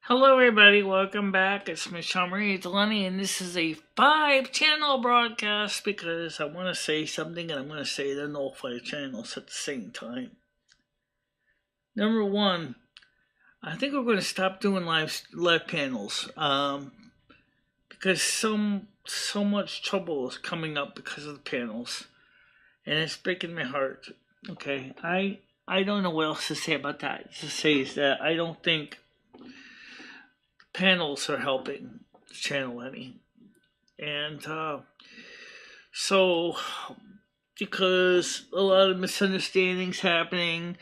Hello, everybody. Welcome back. It's Michelle Marie Delaney, and this is a 5-channel broadcast because I want to say something and I'm going to say it on all 5 channels at the same time. Number one, I think we're going to stop doing live panels because so much trouble is coming up because of the panels, and it's breaking my heart. Okay, I don't know what else to say about that. To say is that I don't think panels are helping the channel any. And so, because a lot of misunderstandings happening,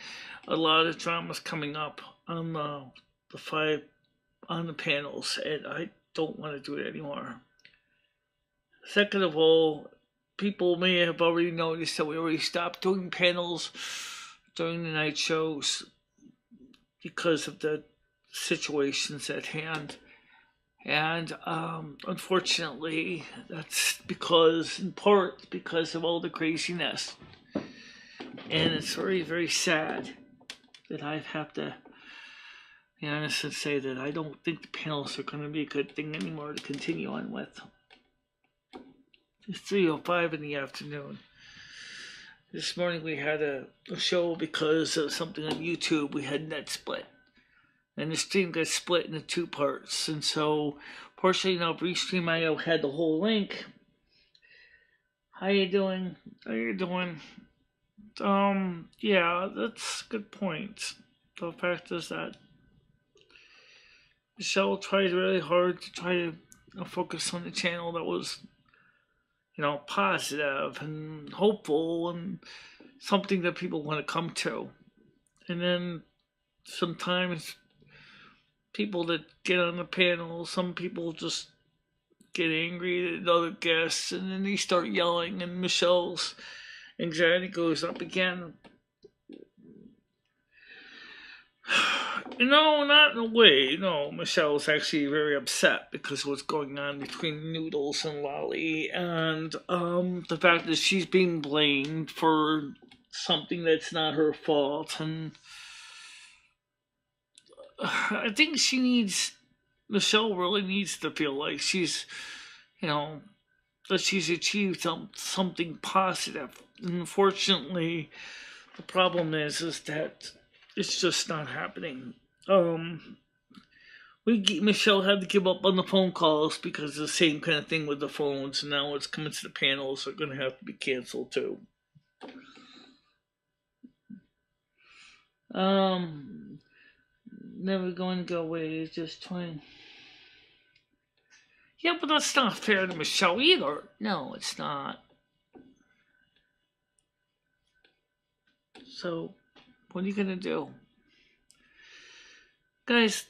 a lot of dramas coming up on the panels, and I don't want to do it anymore. Second of all, people may have already noticed that we already stopped doing panels during the night shows because of the situations at hand. And unfortunately, that's in part because of all the craziness. And it's very, very sad that I have to be honest and say that I don't think the panels are going to be a good thing anymore to continue on with. It's 3:05 in the afternoon. This morning we had a show because of something on YouTube. We had net split. And the stream got split into 2 parts. And so, fortunately, now Restream.io had the whole link. How you doing? Yeah, that's a good point. The fact is that Michelle tried really hard to try to focus on the channel that was, positive and hopeful and something that people want to come to. And then sometimes people that get on the panel, some people just get angry at other guests, and then they start yelling, and Michelle's anxiety goes up again. Not in a way. No, Michelle's actually very upset because of what's going on between Noodles and Lolly, and the fact that she's being blamed for something that's not her fault, and I think Michelle really needs to feel like she's, that she's achieved something positive. Unfortunately, the problem is that it's just not happening. Michelle had to give up on the phone calls because of the same kind of thing with the phones, and now it's coming to the panels. They're going to have to be canceled too. Never going to go away. It's just trying. Yeah, but that's not fair to Michelle either. No, it's not. So, what are you going to do? Guys,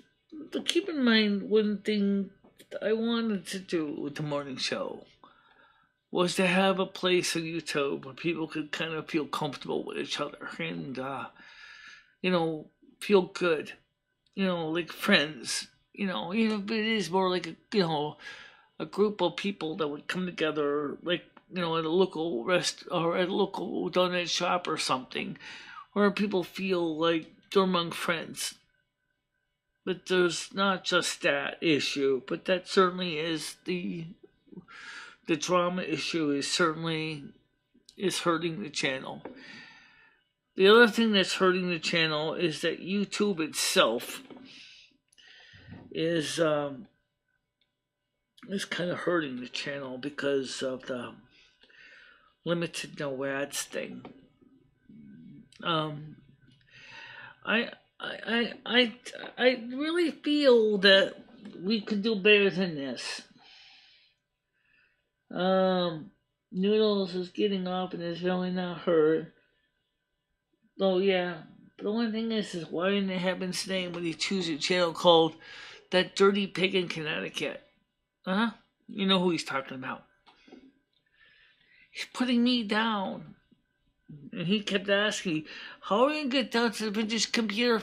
keep in mind one thing I wanted to do with the morning show was to have a place on YouTube where people could kind of feel comfortable with each other and, feel good. Like friends. Even if it is more like a group of people that would come together, like, at a local or at a local donut shop or something, where people feel like they're among friends. But there's not just that issue, but that certainly is the drama issue is hurting the channel. The other thing that's hurting the channel is that YouTube itself is kind of hurting the channel because of the limited no ads thing. I really feel that we could do better than this. Noodles is getting up and is really not hurt. Oh yeah, but the only thing is why in the heaven's name would he choose a channel called That Dirty Pig in Connecticut? Huh? You know who he's talking about. He's putting me down. And he kept asking me, how are we going to get down to the British Computer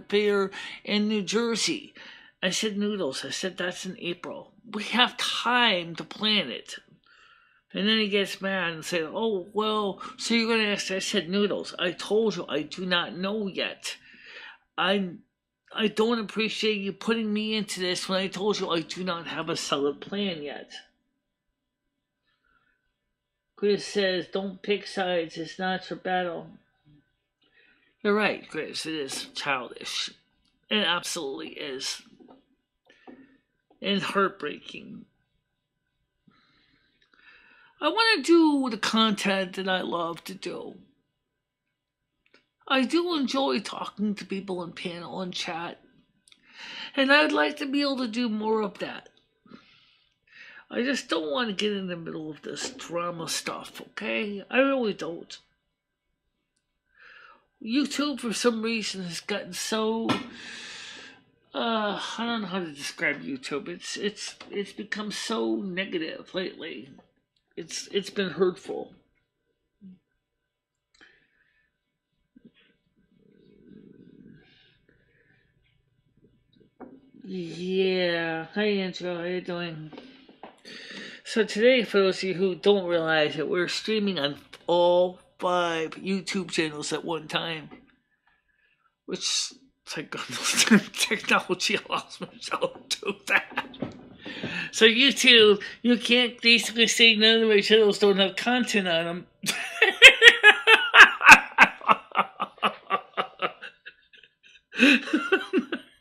Fair in New Jersey? I said, Noodles. I said, that's in April. We have time to plan it. And then he gets mad and said, oh, well, so you're going to ask? I said, Noodles, I told you I do not know yet. I'm I don't appreciate you putting me into this when I told you I do not have a solid plan yet. Chris says, don't pick sides, it's not your battle. You're right, Chris, it is childish. It absolutely is. And heartbreaking. I want to do the content that I love to do. I do enjoy talking to people in panel and chat. And I'd like to be able to do more of that. I just don't want to get in the middle of this drama stuff, okay? I really don't. YouTube, for some reason, has gotten so... I don't know how to describe YouTube. It's become so negative lately. It's been hurtful. Yeah. Hi, Andrew. How you doing? So today, for those of you who don't realize it, we're streaming on all 5 YouTube channels at one time. Which, thank goodness, technology allows me to do that. So YouTube, you can't basically say none of my channels don't have content on them.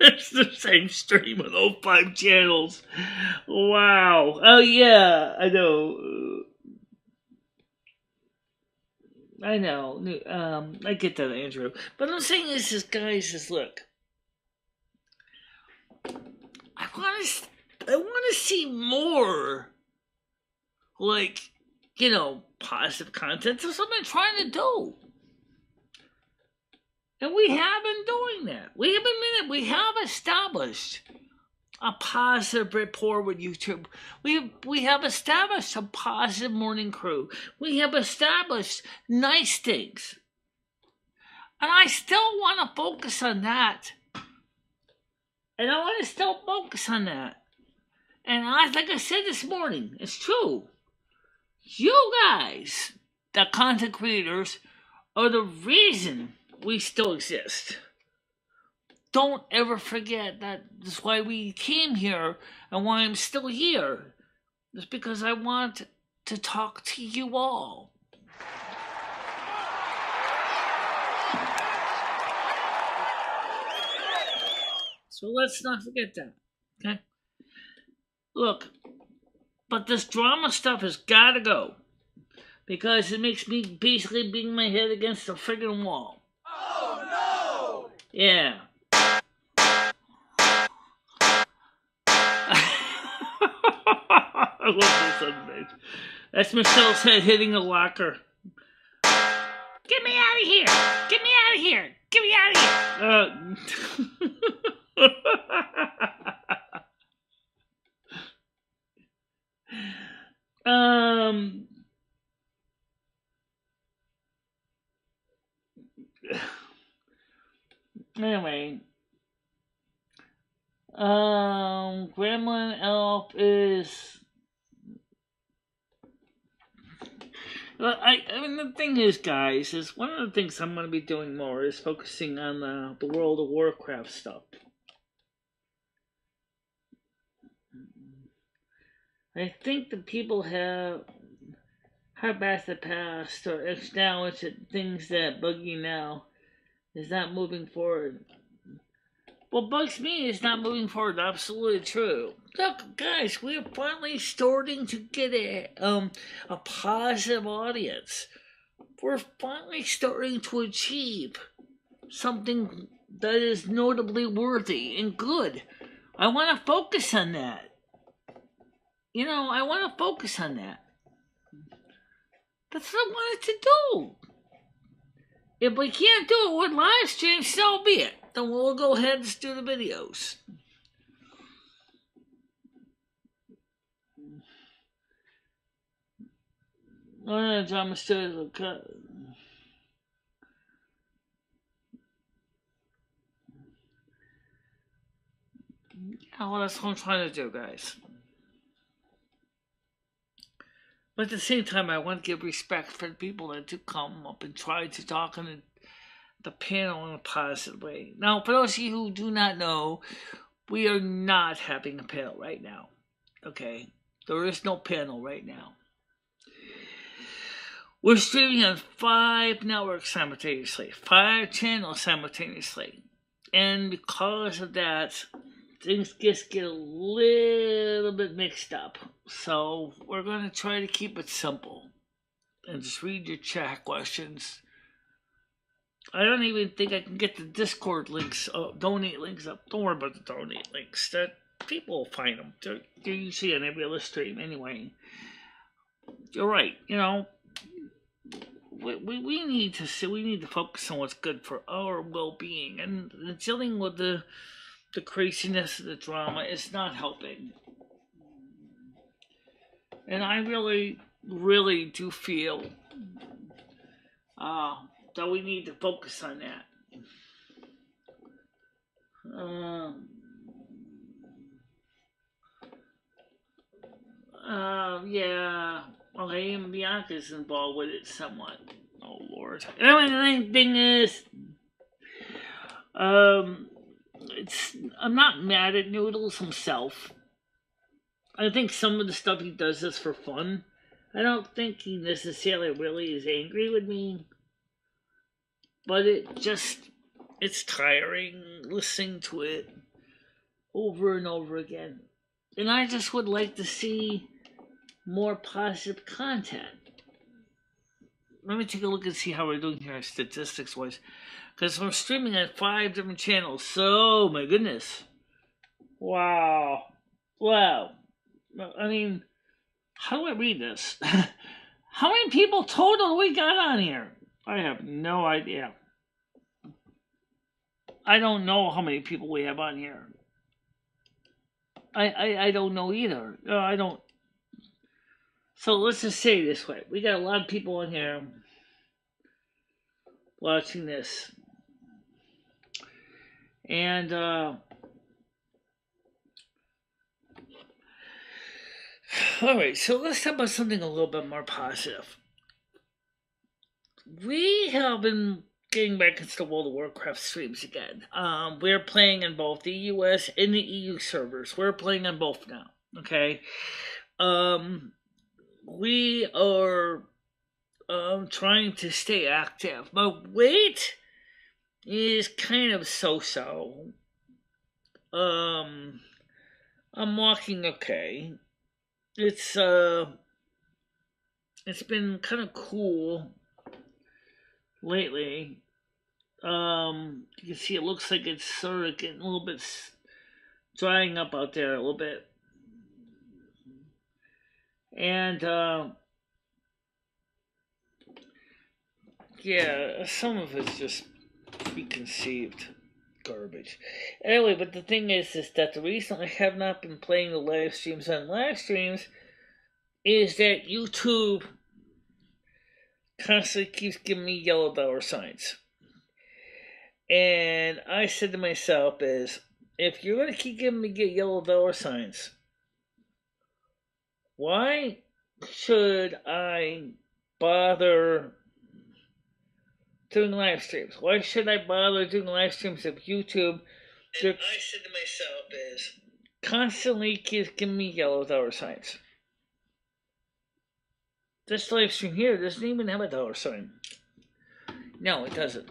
It's the same stream on all 5 channels. Wow. Oh yeah, I know. I know. I get that, Andrew. But I'm saying is, guys, look. I want to see more, like, positive content. That's what I'm trying to do. And we have been doing that. We have established a positive rapport with YouTube. We have established a positive morning crew. We have established nice things. And I still want to focus on that. And I want to still focus on that. And like I said this morning, it's true. You guys, the content creators, are the reason we still exist. Don't ever forget that that's why we came here and why I'm still here. It's because I want to talk to you all. So let's not forget that, okay? Look, but this drama stuff has got to go. Because it makes me basically bang my head against the friggin' wall. Oh, no! Yeah. I love this image. That's Michelle's head hitting a locker. Get me out of here! Get me out of here! Get me out of here! Anyway. Gremlin Elf is... I mean, the thing is, guys, is one of the things I'm going to be doing more is focusing on the World of Warcraft stuff. I think the people have back the past or acknowledged that things that bug you now is not moving forward. What bugs me is not moving forward. Absolutely true. Look, guys, we're finally starting to get a positive audience. We're finally starting to achieve something that is notably worthy and good. I want to focus on that. I want to focus on that. That's what I wanted to do. If we can't do it with live streams, so be it. Then we'll go ahead and do the videos. Drama studios will cut. Yeah, well, that's what I'm trying to do, guys. But at the same time, I want to give respect for the people that do come up and try to talk and the panel in a positive way. Now, for those of you who do not know, we are not having a panel right now. Okay? There is no panel right now. We're streaming on 5 networks simultaneously, 5 channels simultaneously. And because of that, things just get a little bit mixed up. So we're going to try to keep it simple and just read your chat questions. I don't even think I can get the Discord links, donate links up. Don't worry about the donate links. That people will find them. They're usually on every other stream anyway. You're right. We need to focus on what's good for our well-being, and dealing with the craziness of the drama is not helping. And I really, really do feel that we need to focus on that. Yeah. Okay, and Bianca's involved with it somewhat. Oh Lord. Anyway, the thing is, I'm not mad at Noodles himself. I think some of the stuff he does is for fun. I don't think he necessarily really is angry with me. But it's tiring listening to it over and over again. And I just would like to see more positive content. Let me take a look and see how we're doing here statistics-wise. Because we're streaming on 5 different channels. So, my goodness. Wow. I mean, how do I read this? How many people total we got on here? I have no idea. I don't know how many people we have on here. I don't know either. I don't. So let's just say it this way. We got a lot of people in here watching this. And alright, so let's talk about something a little bit more positive. We have been getting back into the World of Warcraft streams again. We're playing in both the US and the EU servers. We're playing on both now. Okay? We are trying to stay active. My weight is kind of so-so. I'm walking okay. It's been kind of cool lately. You can see it looks like it's sort of getting a little bit drying up out there a little bit. And yeah, some of it's just preconceived garbage. Anyway, but the thing is that the reason I have not been playing the live streams on live streams is that YouTube constantly keeps giving me yellow dollar signs. And I said to myself is, if you're going to keep giving me yellow dollar signs, why should I bother doing live streams? Why should I bother doing live streams if YouTube? And I said to myself is, constantly keeps giving me yellow dollar signs. This live stream here doesn't even have a dollar sign. No, it doesn't.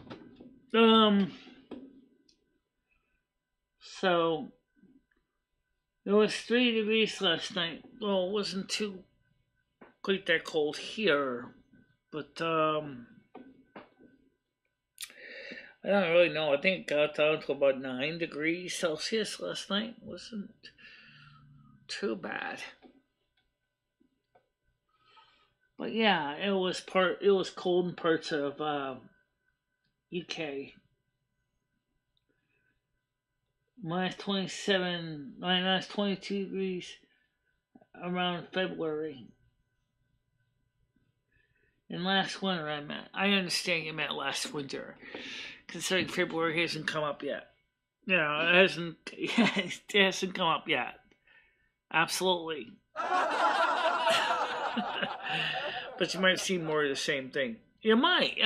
So it was 3 degrees last night. Well, it wasn't too quite that cold here, but I don't really know. I think it got down to about 9 degrees Celsius last night. It wasn't too bad. But yeah, it was cold in parts of UK. Minus 27, minus 22 degrees around February. And last winter I understand you meant last winter, considering February hasn't come up yet. You know, it hasn't come up yet. Absolutely. But you might see more of the same thing. You might.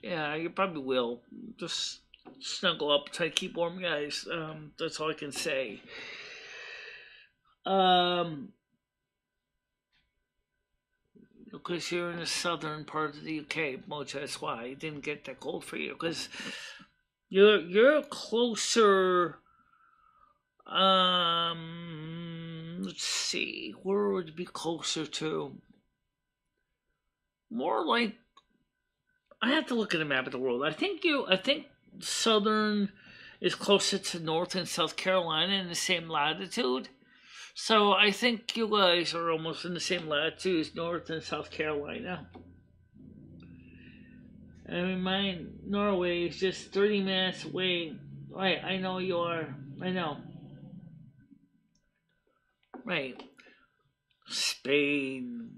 Yeah, you probably will. Just snuggle up, try to keep warm, guys. That's all I can say. Um, because you're in the southern part of the UK, much that's why it didn't get that cold for you. Because you're closer. Let's see, where would it be closer to? More like I have to look at a map of the world. I think southern is closer to North and South Carolina in the same latitude. So I think you guys are almost in the same latitude as North and South Carolina. I mean, Norway is just 30 minutes away. Right, I know you are. I know. Right. Spain.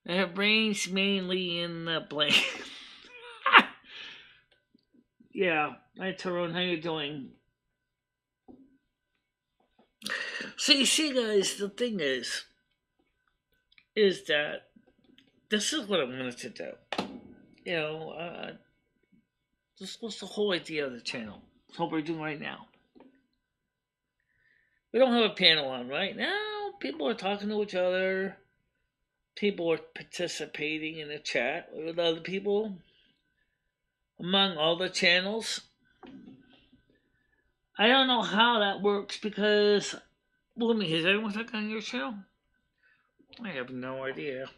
It rains mainly in the blank. Yeah. Hi, Tyrone. How you doing? So you see, guys, the thing is that this is what I wanted to do. You know, this was the whole idea of the channel. That's what we're doing right now. We don't have a panel on right now. People are talking to each other. People are participating in the chat with other people among all the channels. I don't know how that works because, well, let me, has anyone talking on your channel? I have no idea.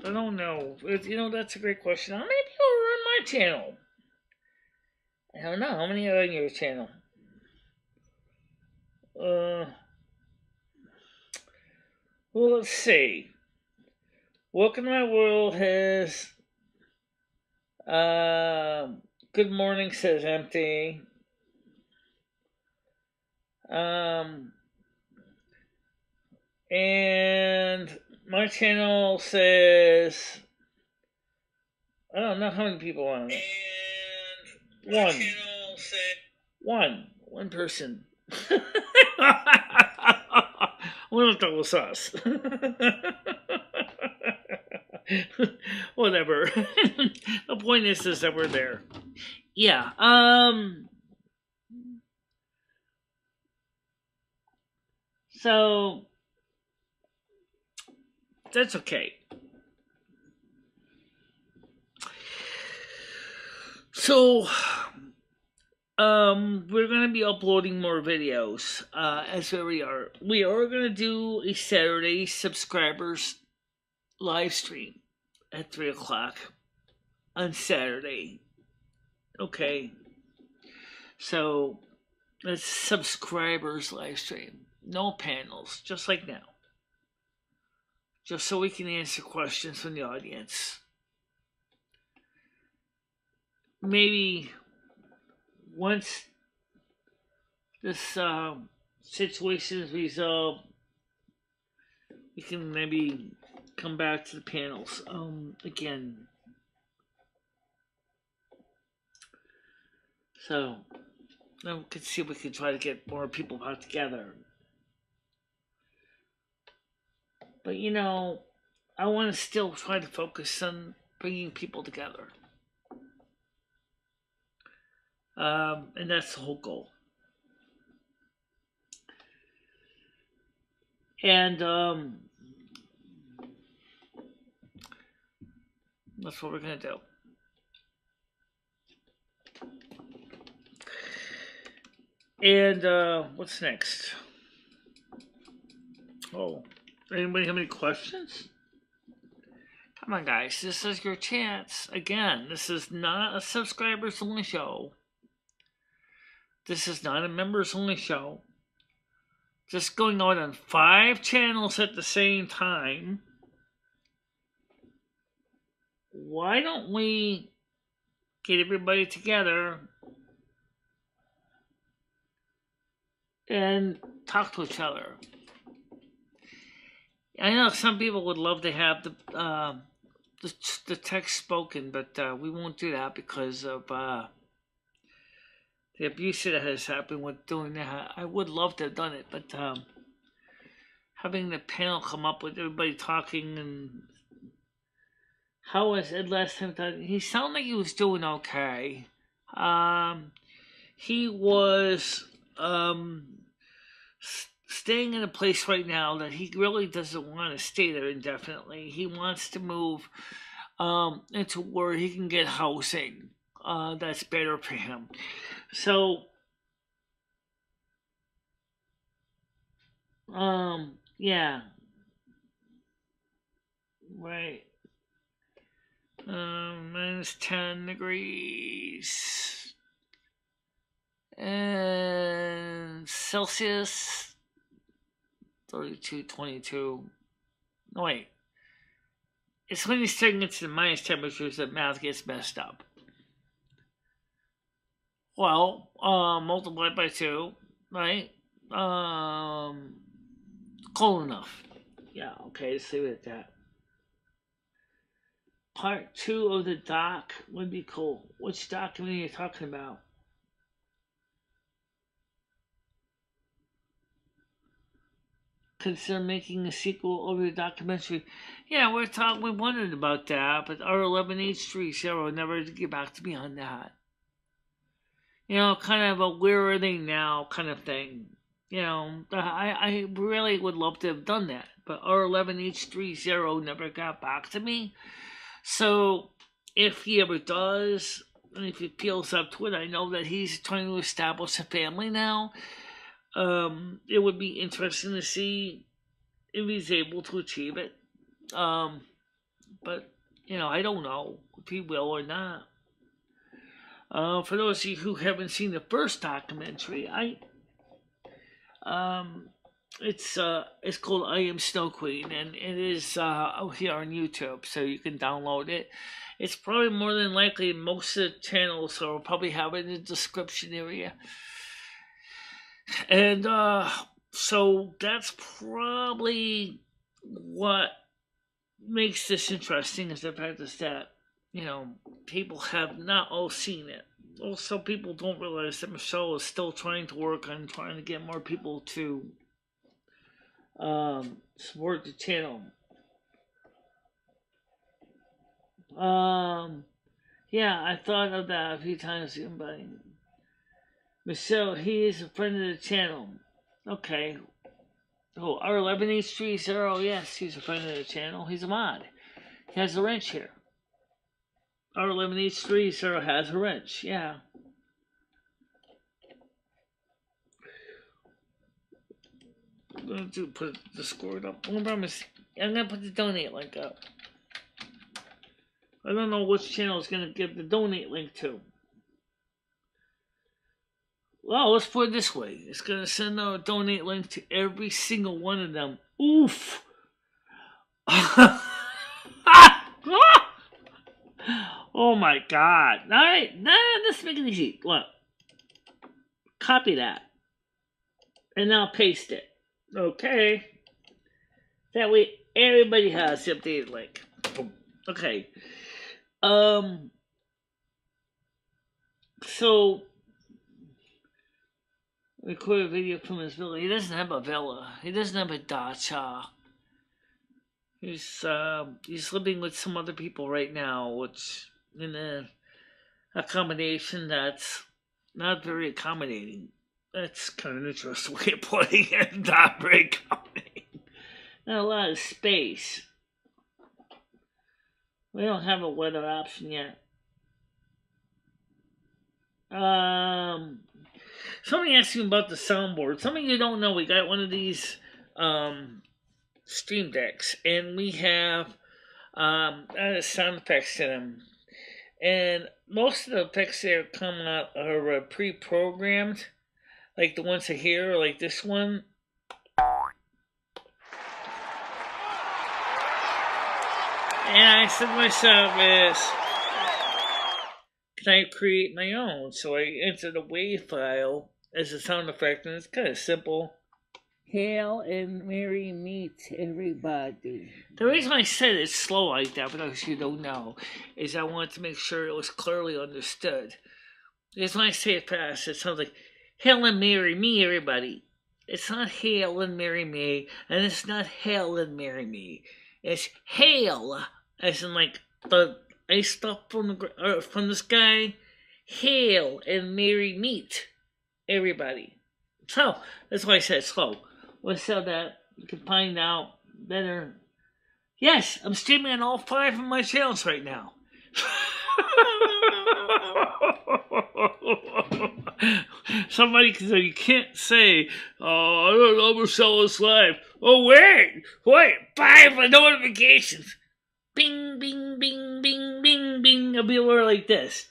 I don't know. You know, that's a great question. How many people are on my channel? I don't know. How many are on your channel? Well, let's see. Welcome to My World has, good morning says empty. And my channel says, I don't know how many people are on it. And one person. Well, that was us. Whatever. The point is that we're there. Yeah. So that's okay. So we're gonna be uploading more videos as we are. We are gonna do a Saturday subscribers live stream at 3:00 on Saturday. Okay. So it's subscribers live stream. No panels, just like now. Just so we can answer questions from the audience. Maybe once this situation is resolved, we can maybe come back to the panels again. So then we can see if we can try to get more people back together. But you know, I want to still try to focus on bringing people together. And that's the whole goal. And that's what we're going to do. And what's next? Oh, anybody have any questions? Come on, guys. This is your chance. Again, this is not a subscribers only show. This is not a members only show. Just going out on 5 channels at the same time. Why don't we get everybody together and talk to each other? I know some people would love to have the text spoken, but we won't do that because of the abuse that has happened with doing that. I would love to have done it, but having the panel come up with everybody talking and How was it last time? He sounded like he was doing okay. He was staying in a place right now that he really doesn't want to stay there indefinitely. He wants to move into where he can get housing that's better for him. So, yeah, right. Minus 10 degrees and Celsius 32, 22. No, wait. It's when you start getting to the minus temperatures that math gets messed up. Well, multiplied by 2, right? Cold enough. Yeah, okay, let's leave it at that. Part 2 of the doc would be cool. Which document are you talking about? Consider making a sequel of the documentary. Yeah, we wondered about that, but R11H30 never did get back to me on that. Kind of a where are they now kind of thing. I really would love to have done that, but R11H30 never got back to me. So, if he ever does, and if he feels up to it, I know that he's trying to establish a family now. It would be interesting to see if he's able to achieve it. But I don't know if he will or not. For those of you who haven't seen the first documentary, it's called I Am Snow Queen, and it is out here on YouTube, so you can download it. It's probably more than likely most of the channels, so I'll probably have it in the description area. And so that's probably what makes this interesting, is the fact is that people have not all seen it. Also, people don't realize that Michelle is still trying to work on trying to get more people to support the channel. Yeah, I thought of that a few times, but Michelle, he is a friend of the channel. Okay. Oh, R11H30, yes, he's a friend of the channel. He's a mod. He has a wrench here. R11H30 has a wrench, yeah. I'm going to put the Discord up. I promise. I'm going to put the donate link up. I don't know which channel is going to give the donate link to. Well, let's put it this way. It's going to send out a donate link to every single one of them. Oof! Oh my god. Alright, let's make it easy. Look. Copy that. And now paste it. Okay. That way everybody has the updated link. Okay. So record a video from his villa. He doesn't have a villa. He doesn't have a dacha. He's living with some other people right now, which in a accommodation that's not very accommodating. That's kind of an interesting way of putting it. Not very accommodating. Not a lot of space. We don't have a weather option yet. Somebody asked me about the soundboard. Some of you don't know, we got one of these Stream Decks, and we have sound effects in them. And most of the effects there come out are pre-programmed, like the ones here, like this one. And I said to myself, can I create my own? So I entered a WAV file as a sound effect, and it's kind of simple. Hail and Mary meet everybody. The reason I said it's slow like that, for those you don't know, is I wanted to make sure it was clearly understood. Because when I say it fast, it sounds like, Hail and marry me, everybody. It's not hail and marry me, and it's not hail and marry me. It's hail, as in like the ice stuff from the sky. Hail and merry meet, everybody. So that's why I said slow. So that you can find out better. Yes, I'm streaming on all 5 of my channels right now. Somebody said you can't say, "Oh, I don't know, Marcel is live." Oh wait, 5 notifications. Bing, bing, bing, bing, bing, bing. I'll be over like this.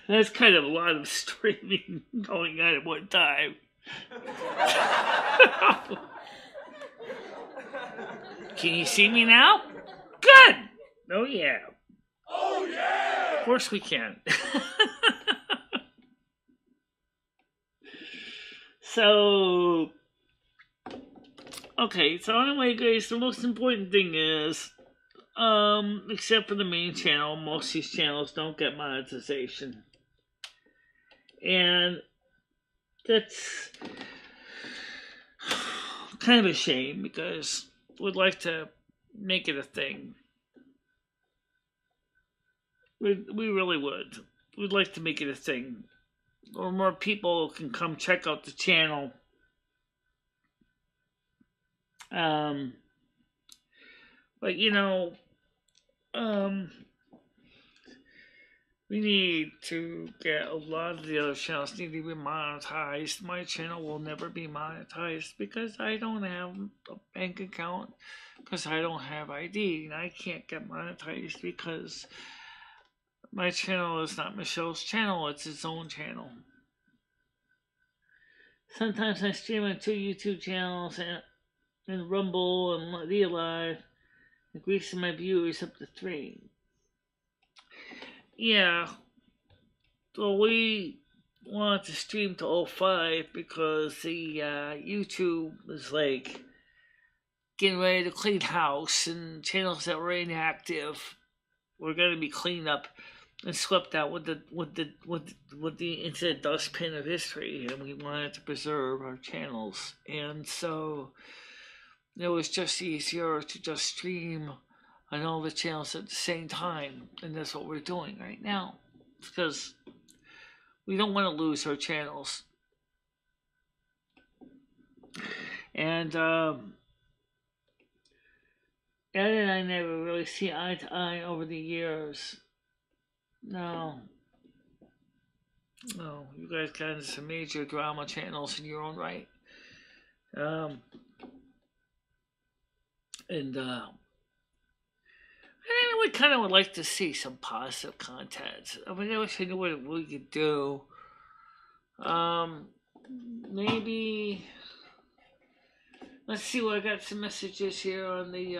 That's kind of a lot of streaming going on at one time. Can you see me now? Good! Oh yeah. Oh yeah! Of course we can. So, okay, so anyway guys, the most important thing is, except for the main channel, most of these channels don't get monetization. And that's kind of a shame because we'd like to make it a thing. We really would. We'd like to make it a thing. Or more people can come check out the channel. But you know, we need to get a lot of the other channels need to be monetized. My channel will never be monetized because I don't have a bank account, because I don't have ID, and I can't get monetized because my channel is not Michelle's channel, it's its own channel. Sometimes I stream on 2 YouTube channels and Rumble and Be Alive, increasing my viewers up to 3. Yeah, so we wanted to stream to all 5 because the YouTube was like getting ready to clean house, and channels that were inactive were going to be cleaned up and swept out with the into the dustbin of history, and we wanted to preserve our channels, and so it was just easier to just stream on all the channels at the same time, and that's what we're doing right now, because we don't want to lose our channels. And Ed and I never really see eye to eye over the years. No, you guys got some major drama channels in your own right. And I would kind of would like to see some positive content. I mean, I wish I knew what we could do. Maybe let's see. I got some messages here on the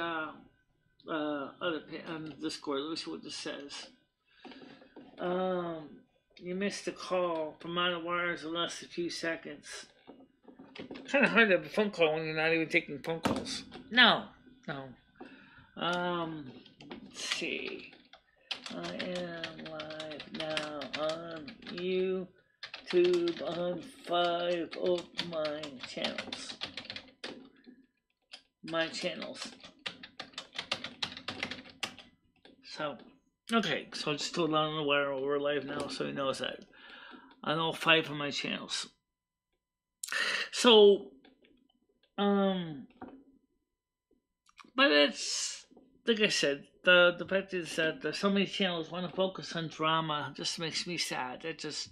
on Discord. Let me see what this says. You missed a call from on the wires in less than a few seconds. Kind of hard to have a phone call when you're not even taking phone calls. No. Let's see. I am live now on YouTube on 5 of my channels. So, okay, so just told on the wire we're live now, so he knows that. On all 5 of my channels. So, but it's, like I said, the fact is that so many channels want to focus on drama just makes me sad. It just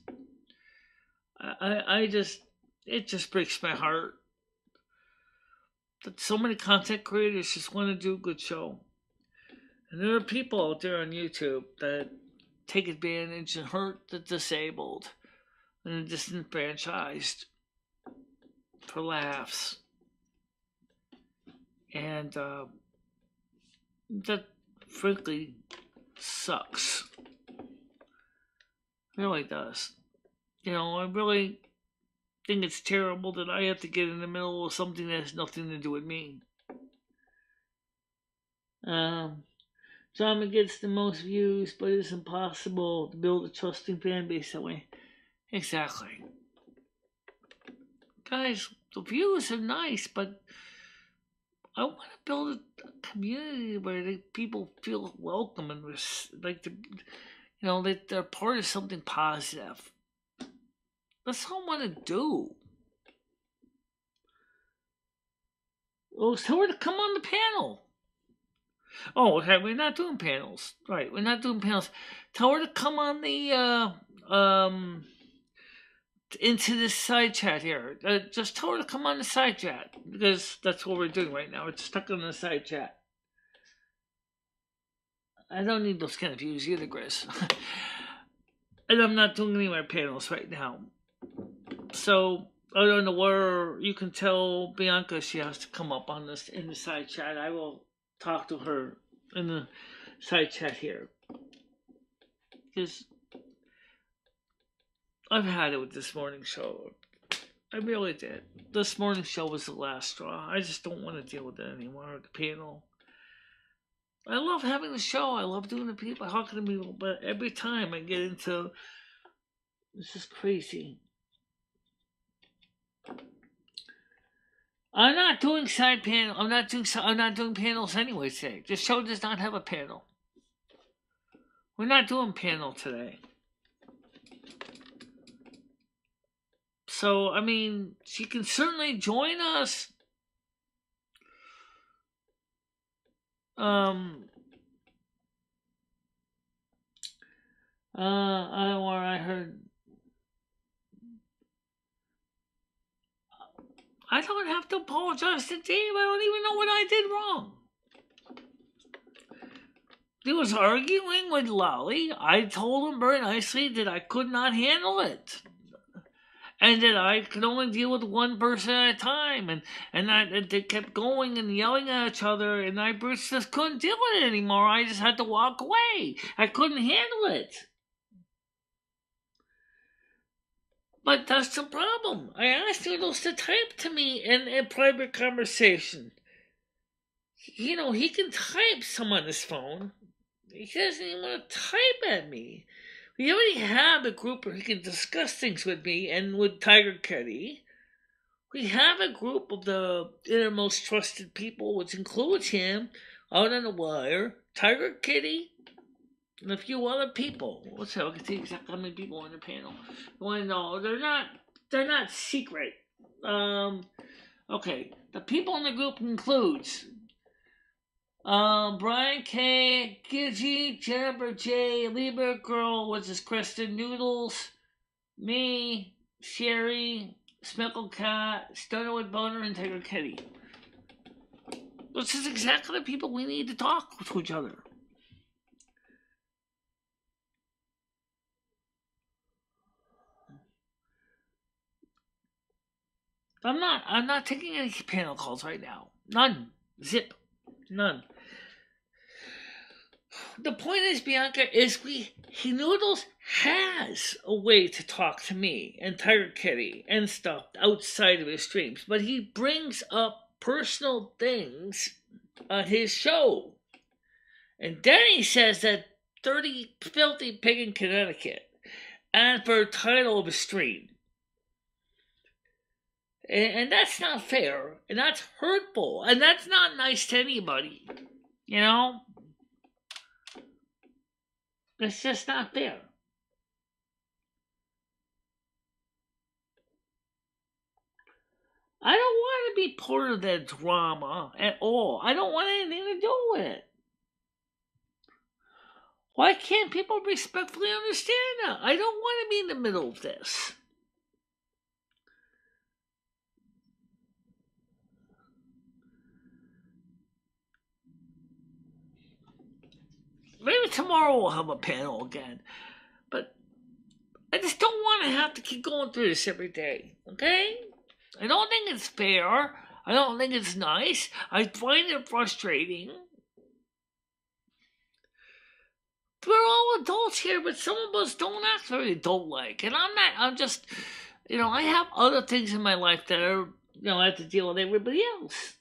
it just breaks my heart that so many content creators just want to do a good show. And there are people out there on YouTube that take advantage and hurt the disabled and the disenfranchised for laughs. And that frankly sucks. It really does. You know, I really think it's terrible that I have to get in the middle of something that has nothing to do with me. Drama gets the most views, but it's impossible to build a trusting fan base that way. Exactly. Guys, the views are nice, but I want to build a community where people feel welcome and that they're part of something positive. That's all I want to do. Well, tell her to come on the panel. Oh, okay, we're not doing panels. Right, we're not doing panels. Tell her to come on the into this side chat here. Just tell her to come on the side chat because that's what we're doing right now. It's stuck on the side chat. I don't need those kind of views either, Chris. And I'm not doing any of my panels right now. So I don't know where you can tell Bianca she has to come up on this in the side chat. I will talk to her in the side chat here. Because I've had it with this morning show. I really did. This morning show was the last straw. I just don't want to deal with it anymore. The panel. I love having the show. I love doing the people, talking to people. But every time I get into, it's just crazy. I'm not doing side panel. I'm not doing panels anyway today. This show does not have a panel. We're not doing panel today. So, I mean, she can certainly join us. I don't know where I heard. I don't have to apologize to Dave. I don't even know what I did wrong. He was arguing with Lolly. I told him very nicely that I could not handle it. And that I could only deal with one person at a time. And they kept going and yelling at each other. And I just couldn't deal with it anymore. I just had to walk away. I couldn't handle it. But that's the problem. I asked Noodles to type to me in a private conversation. You know, he can type some on his phone. He doesn't even want to type at me. We already have a group where he can discuss things with me and with Tiger Kitty. We have a group of the innermost trusted people, which includes him, out on the wire, Tiger Kitty, and a few other people. Let's see, I can see exactly how many people on the panel. You want to know? They're not secret. Okay, the people in the group includes Brian K, Gidgy, Jennifer J, Libra Girl, which is Kristen Noodles, me, Sherry, Smeckle Cat, Stonerwood Boner, and Tiger Kitty. This is exactly the people we need to talk to each other. I'm not taking any panel calls right now. None. Zip. None. The point is, Bianca, Noodles has a way to talk to me and Tiger Kitty and stuff outside of his streams, but he brings up personal things on his show. And then he says that 30 filthy pig in Connecticut and for a title of a stream. And that's not fair, and that's hurtful, and that's not nice to anybody, you know? It's just not fair. I don't want to be part of that drama at all. I don't want anything to do with it. Why can't people respectfully understand that? I don't want to be in the middle of this. Maybe tomorrow we'll have a panel again. But I just don't want to have to keep going through this every day, okay? I don't think it's fair. I don't think it's nice. I find it frustrating. We're all adults here, but some of us don't act very adult-like. And I'm just, I have other things in my life that are, I have to deal with everybody else.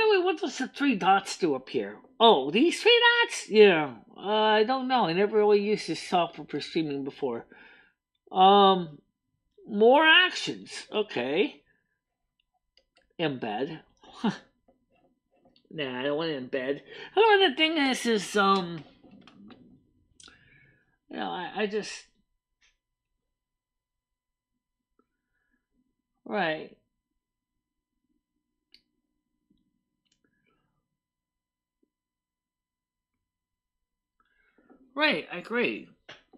the way, what does the three dots do up here? Oh, these three dots? Yeah. I don't know. I never really used this software for streaming before. More actions. Okay. Embed. Nah, I don't want to embed. However, the thing is I just... Right. Right, I agree.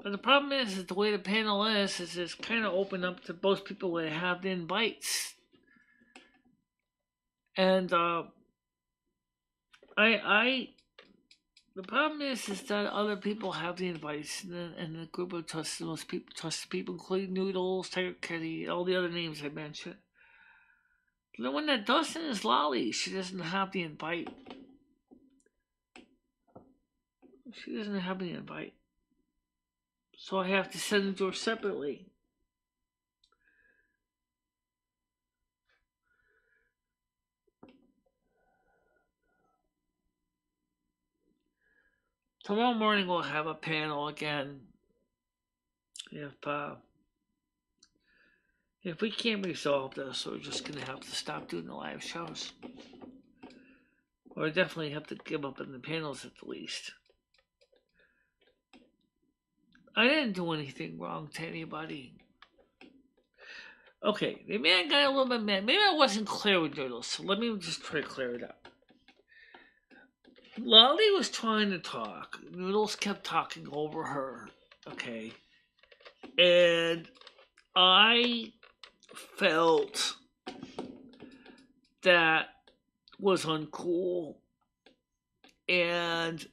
But the problem is the way the panel is it's kind of open up to both people that have the invites. And the problem is that other people have the invites, and the group of trusted people, including Noodles, Tiger Kitty, all the other names I mentioned. The one that doesn't is Lolly. She doesn't have the invite. She doesn't have the invite. So I have to send it to her separately. Tomorrow morning we'll have a panel again. If we can't resolve this, we're just gonna have to stop doing the live shows. Or definitely have to give up on the panels at the least. I didn't do anything wrong to anybody. Okay, maybe I got a little bit mad. Maybe I wasn't clear with Noodles, so let me just try to clear it up. Lolly was trying to talk. Noodles kept talking over her. Okay. And I felt that was uncool. And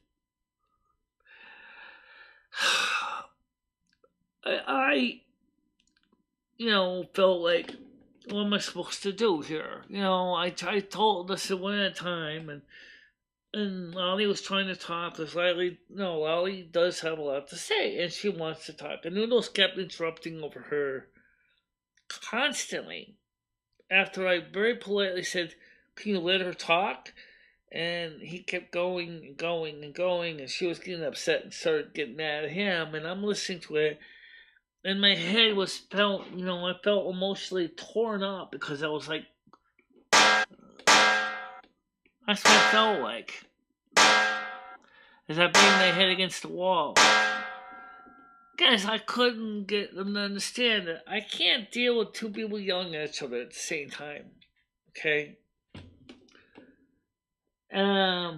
I felt like, what am I supposed to do here? I told this one at a time, and Lolly was trying to talk because Lolly does have a lot to say, and she wants to talk. And Noodles kept interrupting over her constantly. After I very politely said, "Can you let her talk?" And he kept going and going and going, and she was getting upset and started getting mad at him. And I'm listening to it, and my head I felt emotionally torn up because I was like, that's what I felt like. As I banged my head against the wall. Guys, I couldn't get them to understand that I can't deal with two people yelling at each other at the same time. Okay? I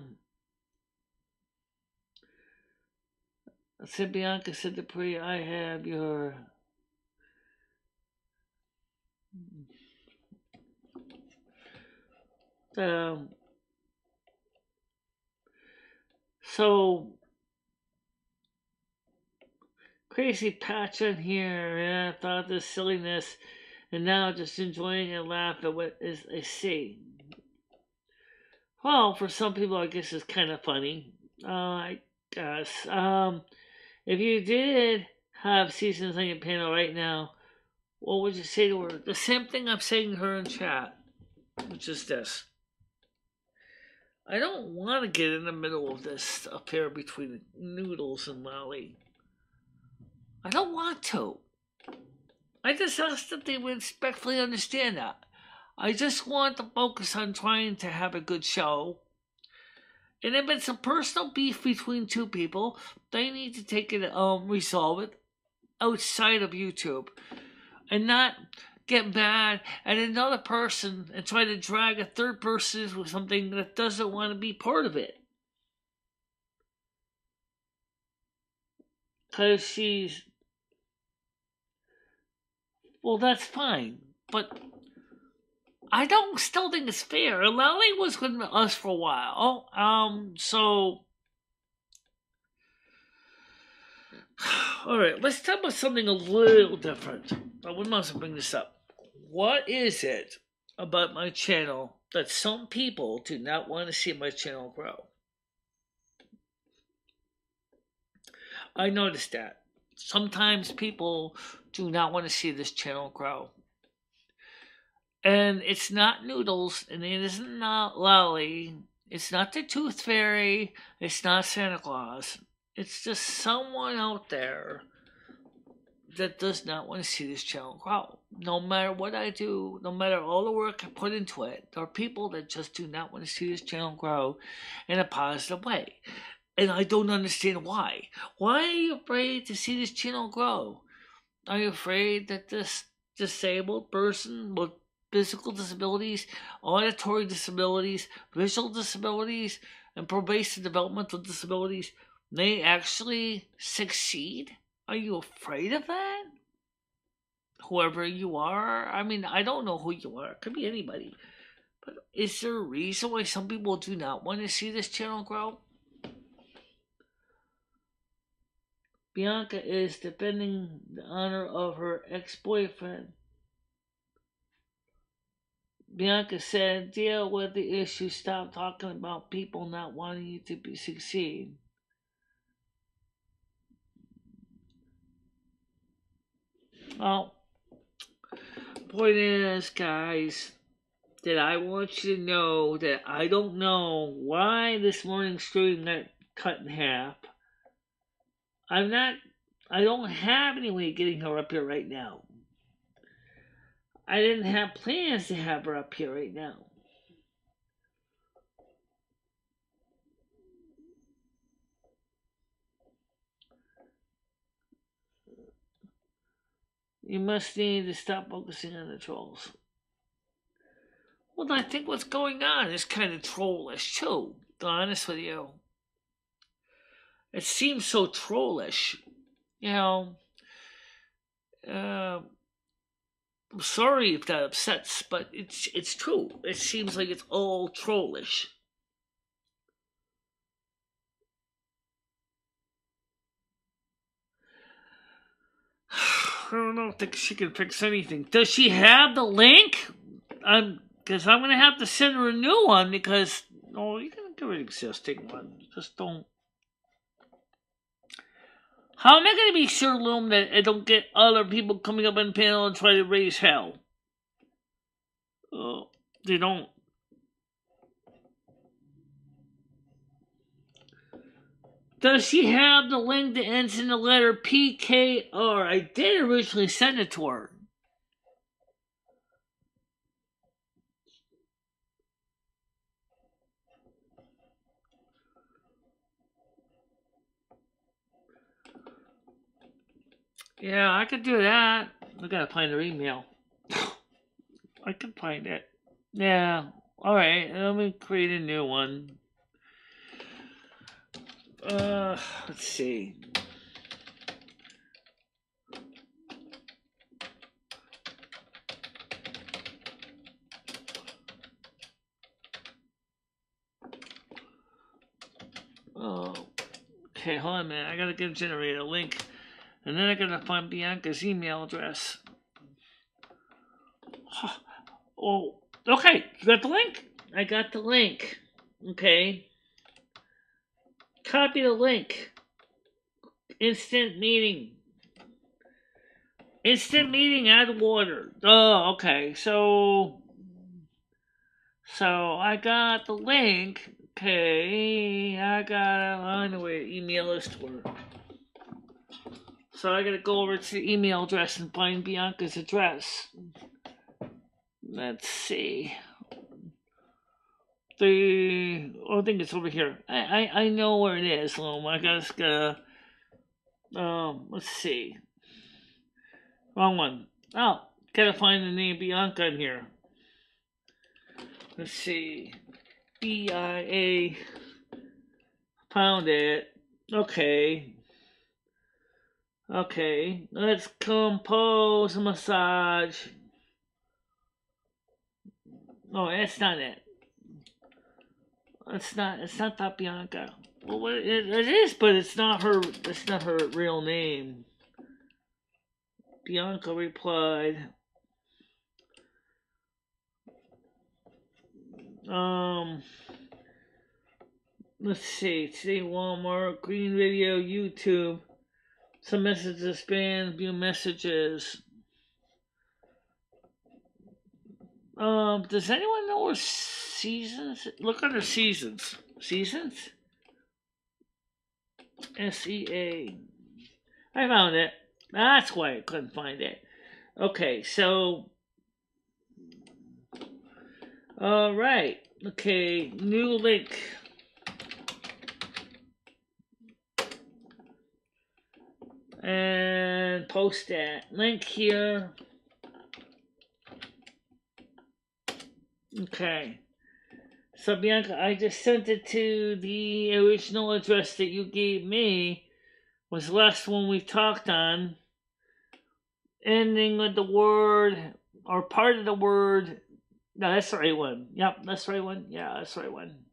said, Bianca said to Priya, I have your... So... Crazy patch in here, and I thought this silliness, and now just enjoying and laugh at what I see. Well, for some people, I guess it's kind of funny. I guess. If you did have seasons on your panel right now, what would you say to her? The same thing I'm saying to her in chat, which is this. I don't want to get in the middle of this affair between Noodles and Lolly. I don't want to. I just ask that they would respectfully understand that. I just want to focus on trying to have a good show. And if it's a personal beef between two people, they need to take it, resolve it outside of YouTube. And not get mad at another person and try to drag a third person into something that doesn't want to be part of it. Because she's... Well, that's fine, but I still think it's fair. Lolly was with us for a while, so... Alright, let's talk about something a little different. I wouldn't want to bring this up. What is it about my channel that some people do not want to see my channel grow? I noticed that. Sometimes people do not want to see this channel grow. And it's not Noodles, and it is not Lolly. It's not the Tooth Fairy. It's not Santa Claus. It's just someone out there that does not want to see this channel grow. No matter what I do, no matter all the work I put into it, there are people that just do not want to see this channel grow in a positive way. And I don't understand why. Why are you afraid to see this channel grow? Are you afraid that this disabled person with physical disabilities, auditory disabilities, visual disabilities, and pervasive developmental disabilities may actually succeed? Are you afraid of that? Whoever you are? I mean, I don't know who you are. It could be anybody. But is there a reason why some people do not want to see this channel grow? Bianca is defending the honor of her ex-boyfriend. Bianca said, deal with the issue. Stop talking about people not wanting you to succeed. Well, point is, guys, that I want you to know that I don't know why this morning's stream got cut in half. I don't have any way of getting her up here right now. I didn't have plans to have her up here right now. You must need to stop focusing on the trolls. Well, I think what's going on is kind of trollish, too, to be honest with you. It seems so trollish. You know, I'm sorry if that upsets, but it's true. It seems like it's all trollish. I don't think she can fix anything. Does she have the link? Because I'm going to have to send her a new one because, no, you can give her an existing one. Just don't. How am I going to be sure, Loom, that I don't get other people coming up on the panel and try to raise hell? They don't. Does she have the link that ends in the letter PKR? I did originally send it to her. Yeah, I could do that. I gotta find her email. I can find it. Yeah. Alright, let me create a new one. Let's see. Oh, okay, hold on a minute. I gotta generate a link. And then I gotta find Bianca's email address. Oh, okay. You got the link? I got the link. Okay. Copy the link. Instant meeting. Instant meeting, add water. Oh, okay. So I got the link. Okay. I gotta find a way to email this to her. So I gotta go over to the email address and find Bianca's address. Let's see. I think it's over here. I know where it is, Loam. I just gotta. Let's see. Wrong one. Oh, gotta find the name Bianca in here. Let's see. BIA. Found it. Okay. Okay. Let's compose a massage. No, that's not it. It's not that Bianca. Well, it is, but it's not her real name. Bianca replied, let's see, today Walmart, Green Video, YouTube, some messages, spam, view messages. Does anyone know where seasons? Look under seasons. Seasons? SEA. I found it. That's why I couldn't find it. Okay, so. Alright. Okay, new link. And post that link here. Okay. So Bianca, I just sent it to the original address that you gave me. Was the last one we talked on. Ending with the word or part of the word. No, that's the right one. Yep, that's the right one. Yeah, that's the right one.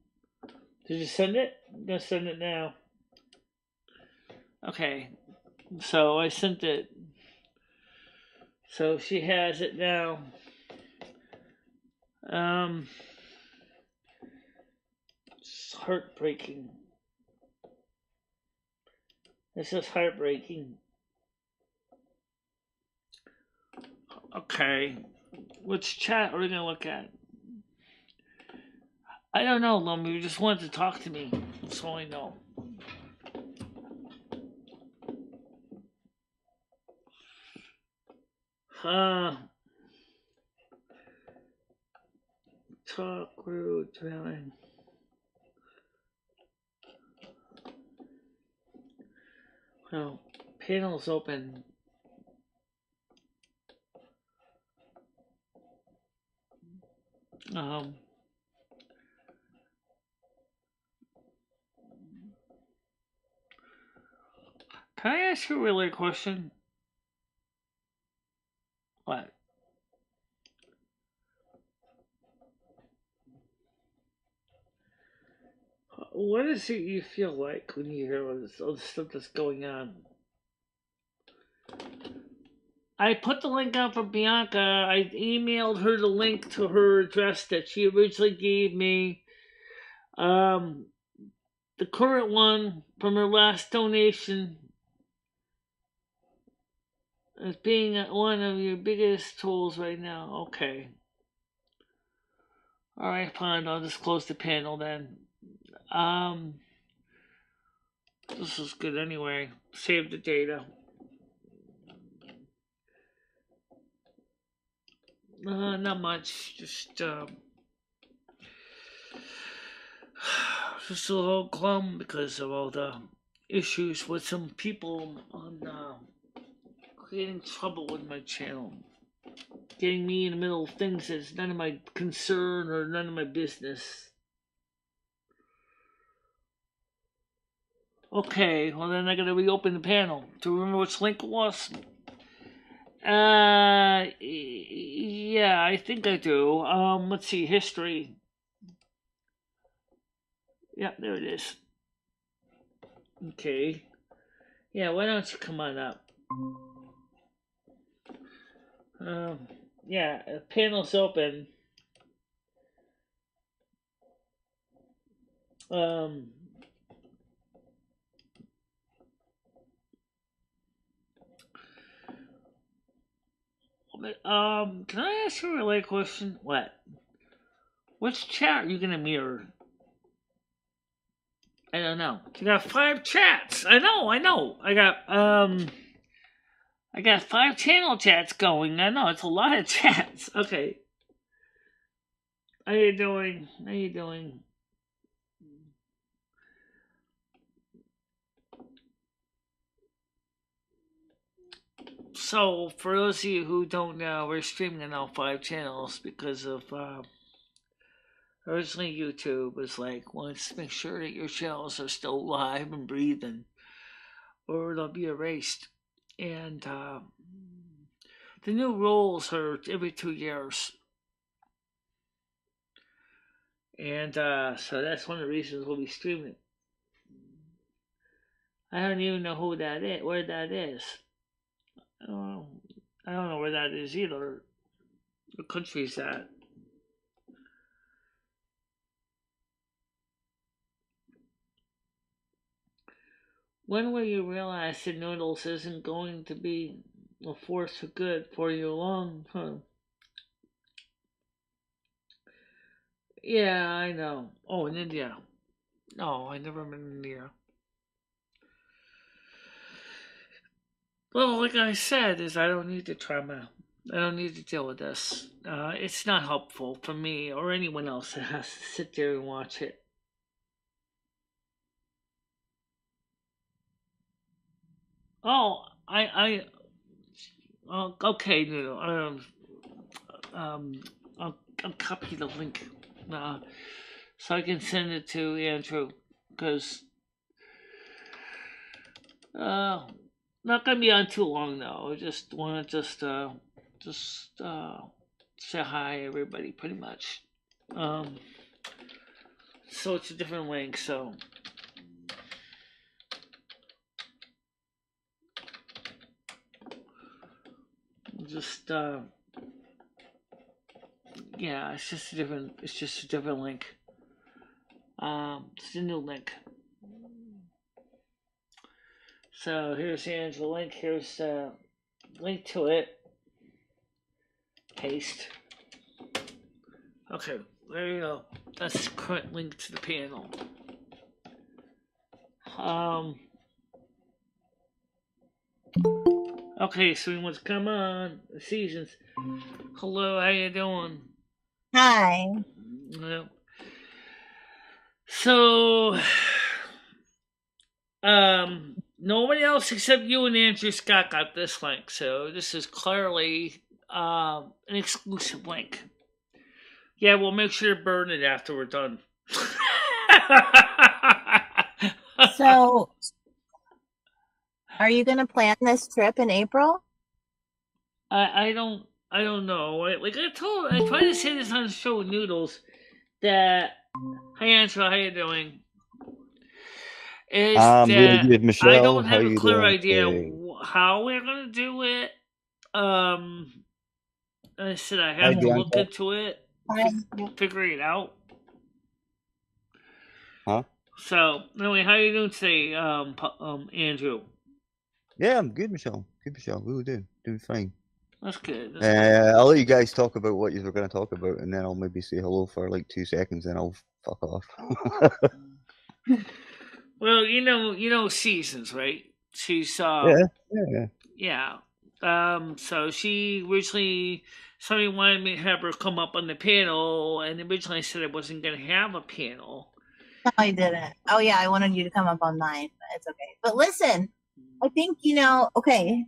Did you send it? I'm gonna send it now. Okay. So I sent it. So she has it now. It's heartbreaking. This is heartbreaking. Okay. Which chat are we gonna look at? I don't know, Lummy. You just wanted to talk to me. That's all I know. Talk rude drilling. Well, panel's open. Can I ask you a really question? What? What is it you feel like when you hear all the stuff that's going on? I put the link out for Bianca. I emailed her the link to her address that she originally gave me. The current one from her last donation is being one of your biggest tools right now. Okay. Alright, fine. I'll just close the panel then. This is good anyway. Save the data. Not much. Just a little glum because of all the issues with some people on creating trouble with my channel. Getting me in the middle of things that's none of my concern or none of my business. Okay, well then I gotta reopen the panel. Do you remember which link it was? Yeah, I think I do. Let's see, history. Yeah, there it is. Okay. Yeah, why don't you come on up? Yeah, the panel's open. Can I ask you a related question? What? Which chat are you gonna mirror? I don't know. You got 5 chats. I know. I got 5 channel chats going. I know it's a lot of chats. Okay. How you doing? So, for those of you who don't know, we're streaming on all 5 channels because of originally YouTube was like, wants to make sure that your channels are still alive and breathing, or they'll be erased. And the new rules are every 2 years. And so that's one of the reasons we'll be streaming. I don't even know who that is, where that is. I don't know where that is either. What country is that? When will you realize that noodles isn't going to be a force for good for you long term? Yeah, I know. Oh, in India. No, I never been in India. Well, like I said, is I don't need the trauma. I don't need to deal with this. It's not helpful for me or anyone else that has to sit there and watch it. Oh, okay, Noodle. Um, I'll copy the link, uh, so I can send it to Andrew, because uh, not gonna be on too long though. I just want to just say hi everybody, pretty much. Um, so it's a different link. So just yeah, it's just a different link. It's a new link. So here's Andrew's link. Here's link to it. Paste. Okay, there you go. That's the current link to the panel. Okay, so we want to come on. The seasons. Hello, how you doing? Hi. Well, so, nobody else except you and Andrew Scott got this link, so this is clearly an exclusive link. Yeah, we'll make sure to burn it after we're done. So, are you going to plan this trip in April? I don't know. I tried to say this on the show Noodles that, hey Angela, how you doing? Is really that good, I Michelle. don't How have a you clear doing idea today? how we're gonna do it. I said I Hi, have to look Bianca. into it, figure it out. Huh? So anyway, how you doing today, Andrew? Yeah, I'm good, Michelle. Good, Michelle. We were doing fine. That's good. That's good. I'll let you guys talk about what you were going to talk about, and then I'll maybe say hello for like 2 seconds, and I'll fuck off. Well, you know seasons, right? She's yeah. So she originally somebody wanted me to have her come up on the panel, and originally I said I wasn't gonna have a panel. No, I didn't. Oh yeah, I wanted you to come up on mine, but it's okay. But listen, I think okay.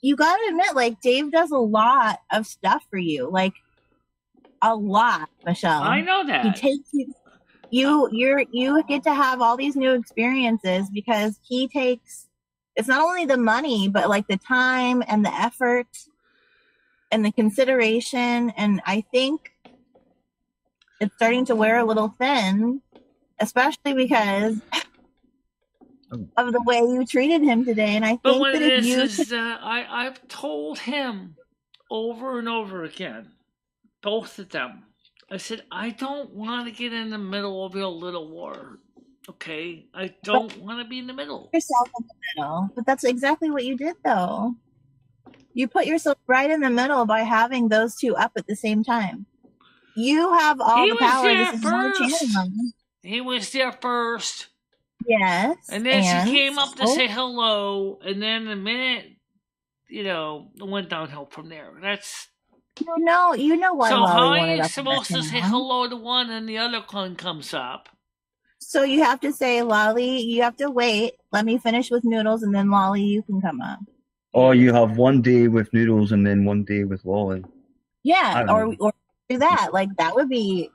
You gotta admit, like Dave does a lot of stuff for you, like a lot, Michelle. I know that he takes you get to have all these new experiences because he takes. It's not only the money, but like the time and the effort and the consideration, and I think it's starting to wear a little thin, especially because of the way you treated him today. And I think that if you is I've told him over and over again, both of them. I said I don't want to get in the middle of your little war. Okay, I don't want to be in the middle. Yourself in the middle, but that's exactly what you did, though. You put yourself right in the middle by having those two up at the same time. You have all the power. This is your channel. He was there first. Yes. And then she came up to say hello, and then the minute, it went downhill from there. That's you know why. So how are you supposed to say hello to one and the other one comes up? So you have to say, Lolly, you have to wait. Let me finish with Noodles, and then Lolly, you can come up. Or you have one day with Noodles and then one day with Lolly. Yeah, or do that. Like that would be,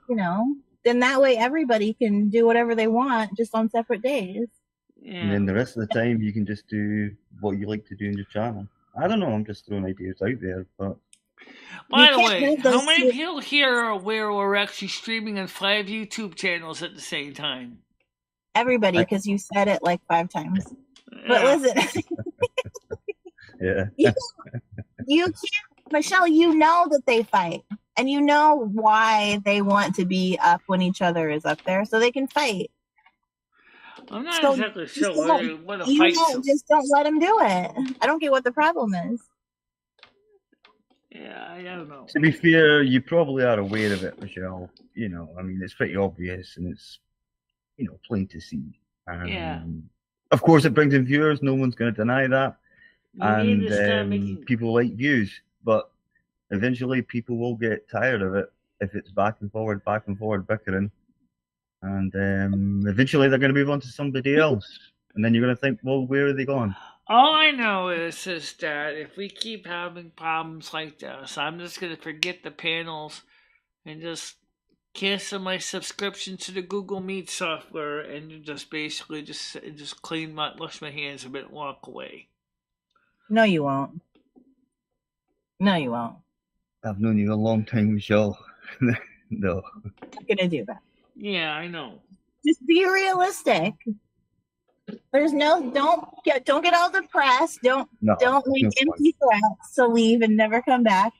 then that way everybody can do whatever they want just on separate days. Yeah. And then the rest of the time you can just do what you like to do in your channel. I don't know, I'm just throwing ideas out there, but by the way, how many people here are aware we're actually streaming on 5 YouTube channels at the same time? Everybody, because you said it like 5 times. But listen. Yeah. You can't, Michelle, you know that they fight. And you know why they want to be up when each other is up there, so they can fight. I'm not exactly sure what a fight. Just don't let them do it. I don't get what the problem is. Yeah, I don't know. To be fair, you probably are aware of it, Michelle. You know, I mean, it's pretty obvious and it's, you know, plain to see. Yeah. Of course, it brings in viewers. No one's going to deny that. You need And to start making. people like views, but eventually people will get tired of it if it's back and forward bickering. And eventually they're going to move on to somebody else. And then you're going to think, well, where are they gone? All I know is that if we keep having problems like this, I'm just going to forget the panels and just cancel my subscription to the Google Meet software and just basically just wash my hands a bit and walk away. No, you won't. No, you won't. I've known you a long time, Michelle. No. I'm not gonna do that. Yeah, I know. Just be realistic. There's don't get all depressed. Don't make empty threats to leave and never come back.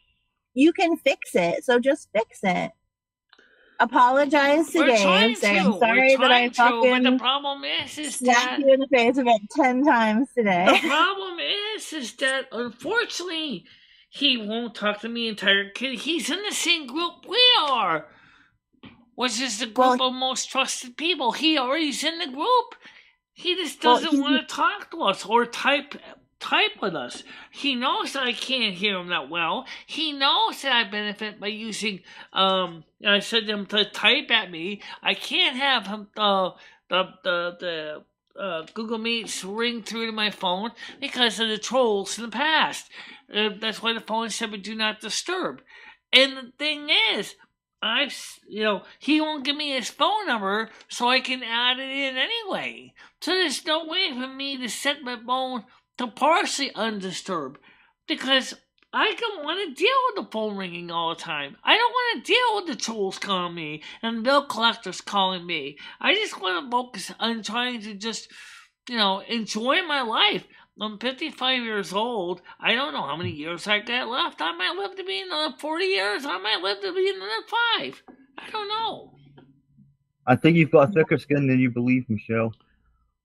You can fix it, so just fix it. Apologize to Dave. Say I'm sorry that I fucking. But the problem is slapped you in the face about 10 times today. The problem is that unfortunately he won't talk to me entire kid. He's in the same group we are, which is the group of most trusted people. He already's in the group. He just doesn't want to talk to us or type with us. He knows that I can't hear him that well. He knows that I benefit by using I said to him to type at me. I can't have him the Google Meets ring through to my phone because of the trolls in the past. That's why the phone said do not disturb. And the thing is, he won't give me his phone number so I can add it in anyway. So there's no way for me to set my phone to partially undisturbed because I don't want to deal with the phone ringing all the time. I don't want to deal with the trolls calling me and bill collectors calling me. I just want to focus on trying to just, enjoy my life. I'm 55 years old. I don't know how many years I got left. I might live to be another 40 years. I might live to be another 5. I don't know. I think you've got a thicker skin than you believe, Michelle.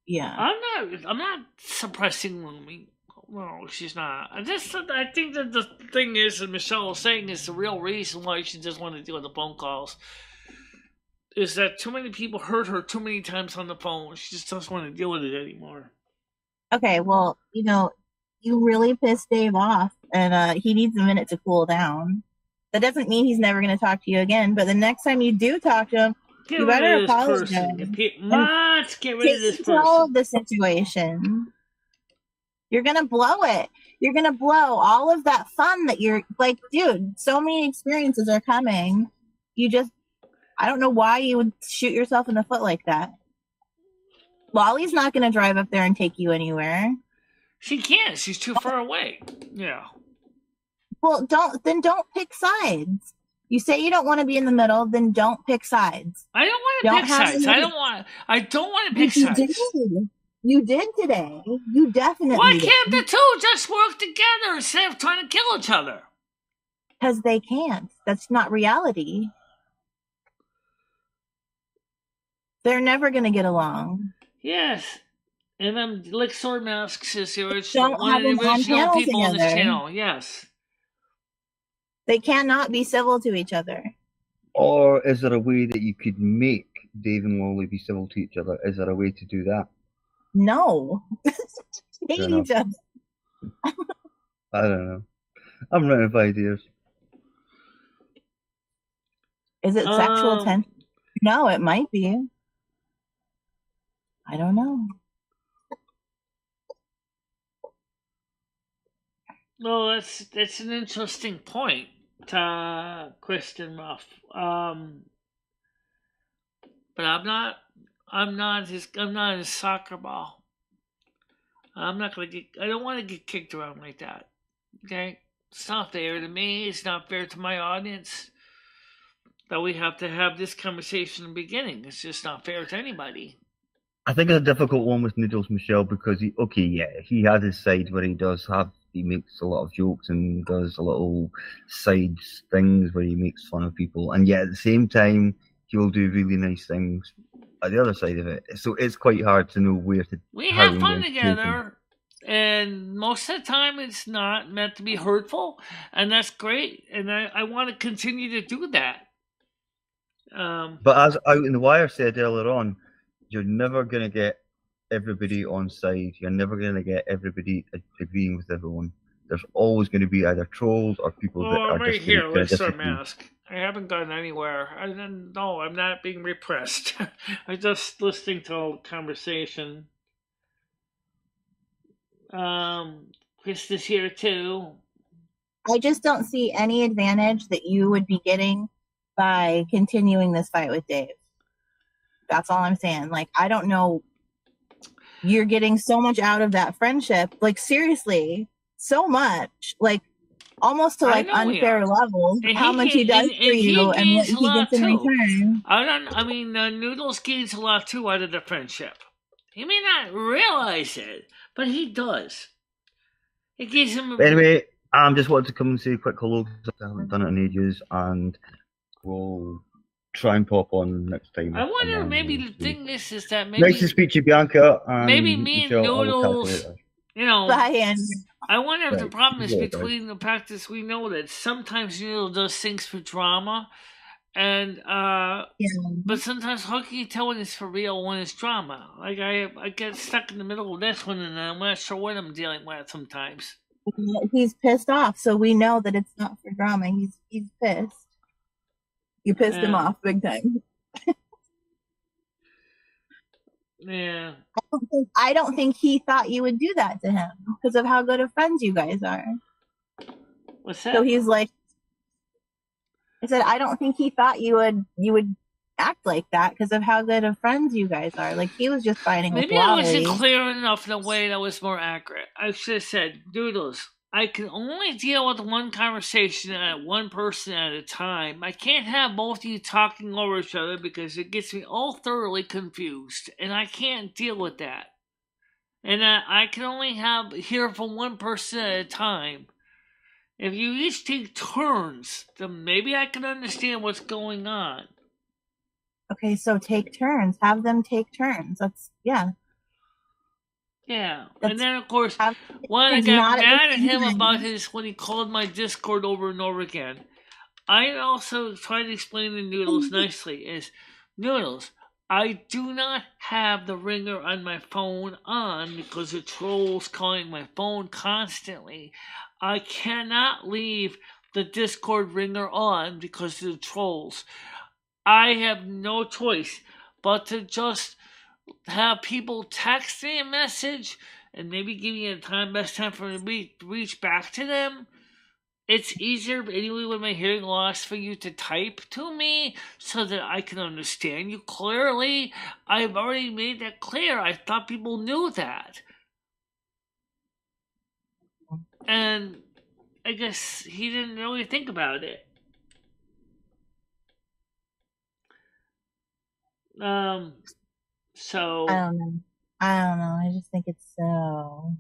Yeah. I'm not suppressing Lumi. No, she's not. I think that the thing is, as Michelle was saying, is the real reason why she doesn't want to deal with the phone calls. Is that too many people heard her too many times on the phone. She just doesn't want to deal with it anymore. Okay, well, you really pissed Dave off, and he needs a minute to cool down. That doesn't mean he's never going to talk to you again, but the next time you do talk to him, you better apologize. Let's get rid of this person. Control of the situation. You're going to blow it. You're going to blow all of that fun that you're like, dude, so many experiences are coming. I don't know why you would shoot yourself in the foot like that. Wally's not going to drive up there and take you anywhere. She can't. She's too far away. Yeah. Well, don't pick sides. You say you don't want to be in the middle, then don't pick sides. I don't want to pick sides. I don't want to pick sides. You did today. You definitely did. Why can't the two just work together instead of trying to kill each other? Because they can't. That's not reality. They're never going to get along. Yes. And I'm like Sword Masks is the Don't one of the original people on this channel. Yes. They cannot be civil to each other. Or is there a way that you could make Dave and Wally be civil to each other? Is there a way to do that? No. Hate each other. I don't know. I'm running out of ideas. Is it sexual tension? No, it might be. I don't know. Well, that's an interesting point, Kristen Ruff. But I'm not his soccer ball. I don't want to get kicked around like that. Okay? It's not fair to me. It's not fair to my audience that we have to have this conversation in the beginning. It's just not fair to anybody. I think it's a difficult one with Noodles, Michelle, because he has his side where he makes a lot of jokes and does a little side things where he makes fun of people, and yet at the same time he'll do really nice things at the other side of it. So it's quite hard to know where to. We have fun together. And most of the time, it's not meant to be hurtful, and that's great. And I want to continue to do that. But as Out in the Wire said earlier on, you're never going to get everybody on side. You're never going to get everybody agreeing with everyone. There's always going to be either trolls or people that are I'm right just here. going to Let's disagree. mask. I haven't gone anywhere. No, I'm not being repressed. I'm just listening to all the conversation. Chris is here too. I just don't see any advantage that you would be getting by continuing this fight with Dave. That's all I'm saying. Like, I don't know. You're getting so much out of that friendship. Like, seriously, so much. Like, almost to like unfair levels. How much he does for you and what he gets in return. Noodles gains a lot too out of the friendship. He may not realize it, but he does. It gives him. Anyway, I just wanted to come and say a quick hello because I haven't done it in ages, and we'll try and pop on next time. I wonder, maybe the thing is that maybe. Nice to speak to you, Bianca. And maybe me and Noodles. Bye, I wonder if the problem is between the practice. We know that sometimes Noodle does things for drama, and but sometimes how can you tell when it's for real, when it's drama? Like I get stuck in the middle of this one, and I'm not sure what I'm dealing with sometimes. He's pissed off, so we know that it's not for drama. He's pissed. You pissed him off big time. Yeah. I don't think he thought you would do that to him because of how good of friends you guys are. What's that? So he's like, I said, I don't think he thought you would act like that because of how good of friends you guys are. Like, he was just fighting with Maybe I wasn't clear enough in a way that was more accurate. I should have said, Doodles, I can only deal with one conversation at one person at a time. I can't have both of you talking over each other because it gets me all thoroughly confused, and I can't deal with that. And I can only hear from one person at a time. If you each take turns, then maybe I can understand what's going on. Okay, so take turns. Have them take turns. That's, yeah. Yeah, and then of course, when I got mad at him about when he called my Discord over and over again, I also tried to explain to Noodles nicely is, Noodles, I do not have the ringer on my phone on because the troll's calling my phone constantly. I cannot leave the Discord ringer on because of the trolls. I have no choice but to just have people text me a message and maybe give me best time for me to reach back to them. It's easier anyway with my hearing loss for you to type to me so that I can understand you clearly. I've already made that clear. I thought people knew that. And I guess he didn't really think about it. So I don't know. I just think it's so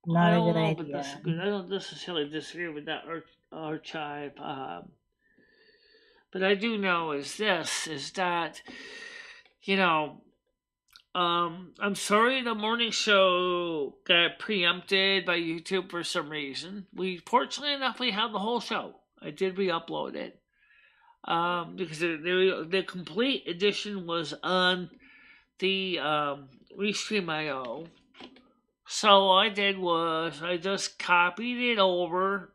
not a good idea. I don't necessarily disagree with that archive. But I do know is that I'm sorry the morning show got preempted by YouTube for some reason. Fortunately enough, we have the whole show. I did re-upload it. Because the complete edition was on the Restream.io. So all I did was I just copied it over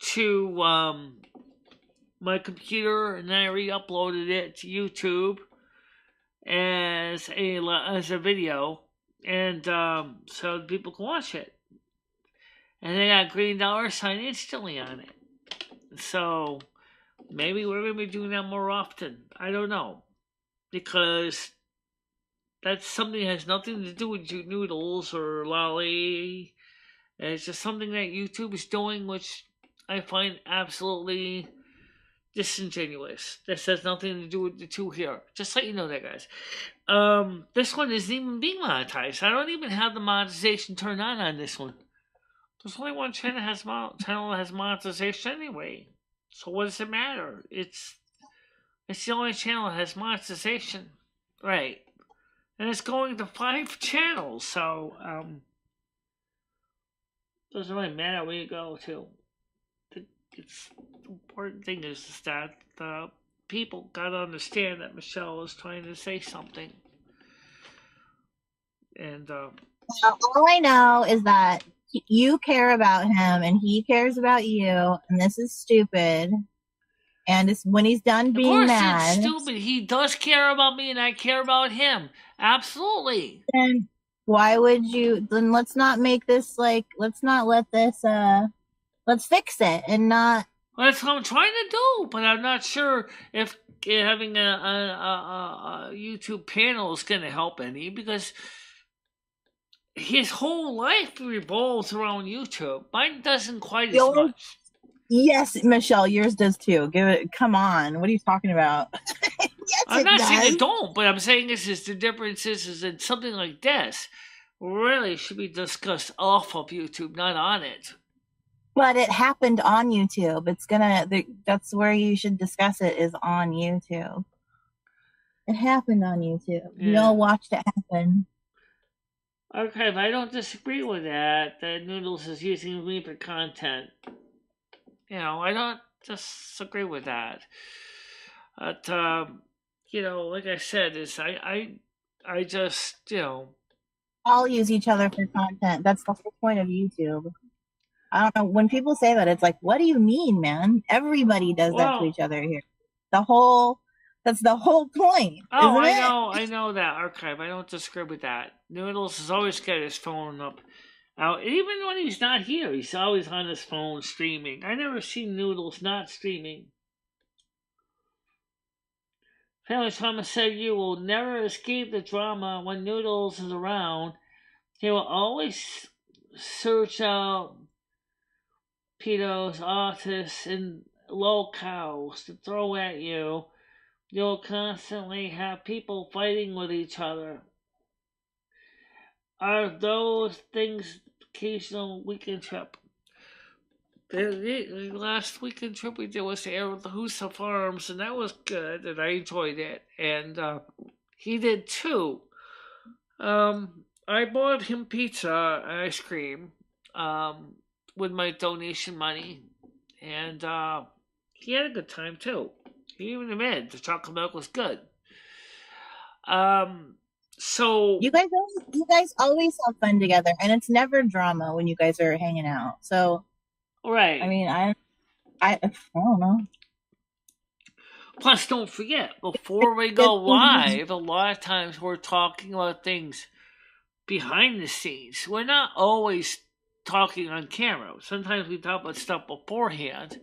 to my computer, and then I re-uploaded it to YouTube as a video, and so people can watch it. And they got green $sign instantly on it. So maybe we're going to be doing that more often. I don't know. Because that's something that has nothing to do with Noodles or Lolly. It's just something that YouTube is doing, which I find absolutely disingenuous. This has nothing to do with the two here. Just let you know that, guys. This one isn't even being monetized. I don't even have the monetization turned on this one. There's only one channel that has monetization anyway. So what does it matter? It's the only channel that has monetization. Right. and it's going to 5 channels. So doesn't really matter where you go to. It's the important thing is that people gotta understand that Michelle is trying to say something, and Well, all I know is that you care about him and he cares about you, and this is stupid. And it's when he's done of being course mad. it's stupid. He does care about me, and I care about him. Absolutely. Then why would you? Then let's not make this like. Let's not let this. Let's fix it and not. Well, that's what I'm trying to do, but I'm not sure if having a YouTube panel is going to help any, because his whole life revolves around YouTube. Mine doesn't quite as much. Yes, Michelle, yours does too. Give it. Come on, what are you talking about? Yes, I'm not saying does. it don't, but I'm saying this is the difference is that something like this really should be discussed off of YouTube, not on it. But it happened on YouTube. It's gonna. That's where you should discuss it. Is on YouTube. It happened on YouTube. Yeah. We all watched it happen. Okay, but I don't disagree with that. That Noodles is using me for content. You know, I don't disagree with that. But you know, like I said, is I just, you know, All use each other for content. That's the whole point of YouTube. I don't know. When people say that, it's like, what do you mean, man? Everybody does that to each other here. That's the whole point. Oh, isn't I know that, Archive. I don't disagree with that. Noodles has always got his phone up. Now, even when he's not here, he's always on his phone streaming. I never seen Noodles not streaming. Family Thomas said you will never escape the drama when Noodles is around. He will always search out pedos, autists, and locals to throw at you. You'll constantly have people fighting with each other. Are those things occasional weekend trip? The last weekend trip we did was to Arethusa Farms, and that was good, and I enjoyed it. And he did too. I bought him pizza and ice cream with my donation money, and he had a good time too. He even admitted the chocolate milk was good. So you guys always have fun together, and it's never drama when you guys are hanging out. So, right. I mean, I don't know. Plus, don't forget, before we go live, a lot of times we're talking about things behind the scenes. We're not always talking on camera. Sometimes we talk about stuff beforehand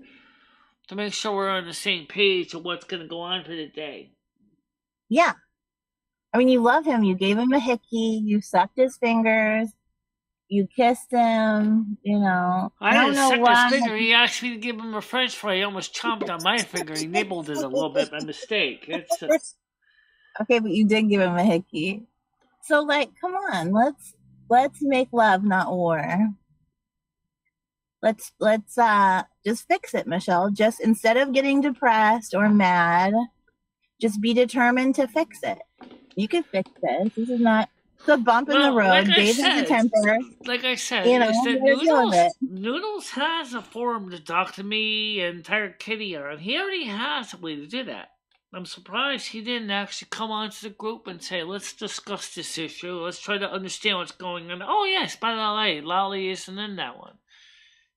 to make sure we're on the same page of what's going to go on for the day. Yeah. I mean, you love him. You gave him a hickey. You sucked his fingers. You kissed him. You know. I didn't suck his finger. He asked me to give him a French fry. He almost chomped on my finger. He nibbled it a little bit by mistake. It's okay, but you did give him a hickey. So, like, come on. Let's make love, not war. Let's just fix it, Michelle. Just instead of getting depressed or mad, just be determined to fix it. You can fix this. This is not a bump in the road. Dave has a temper. Like I said, you know, Noodles has a forum to talk to me and Tiger Kitty on. He already has a way to do that. I'm surprised he didn't actually come onto the group and say, let's discuss this issue. Let's try to understand what's going on. Oh, yes, by the way, Lolly isn't in that one.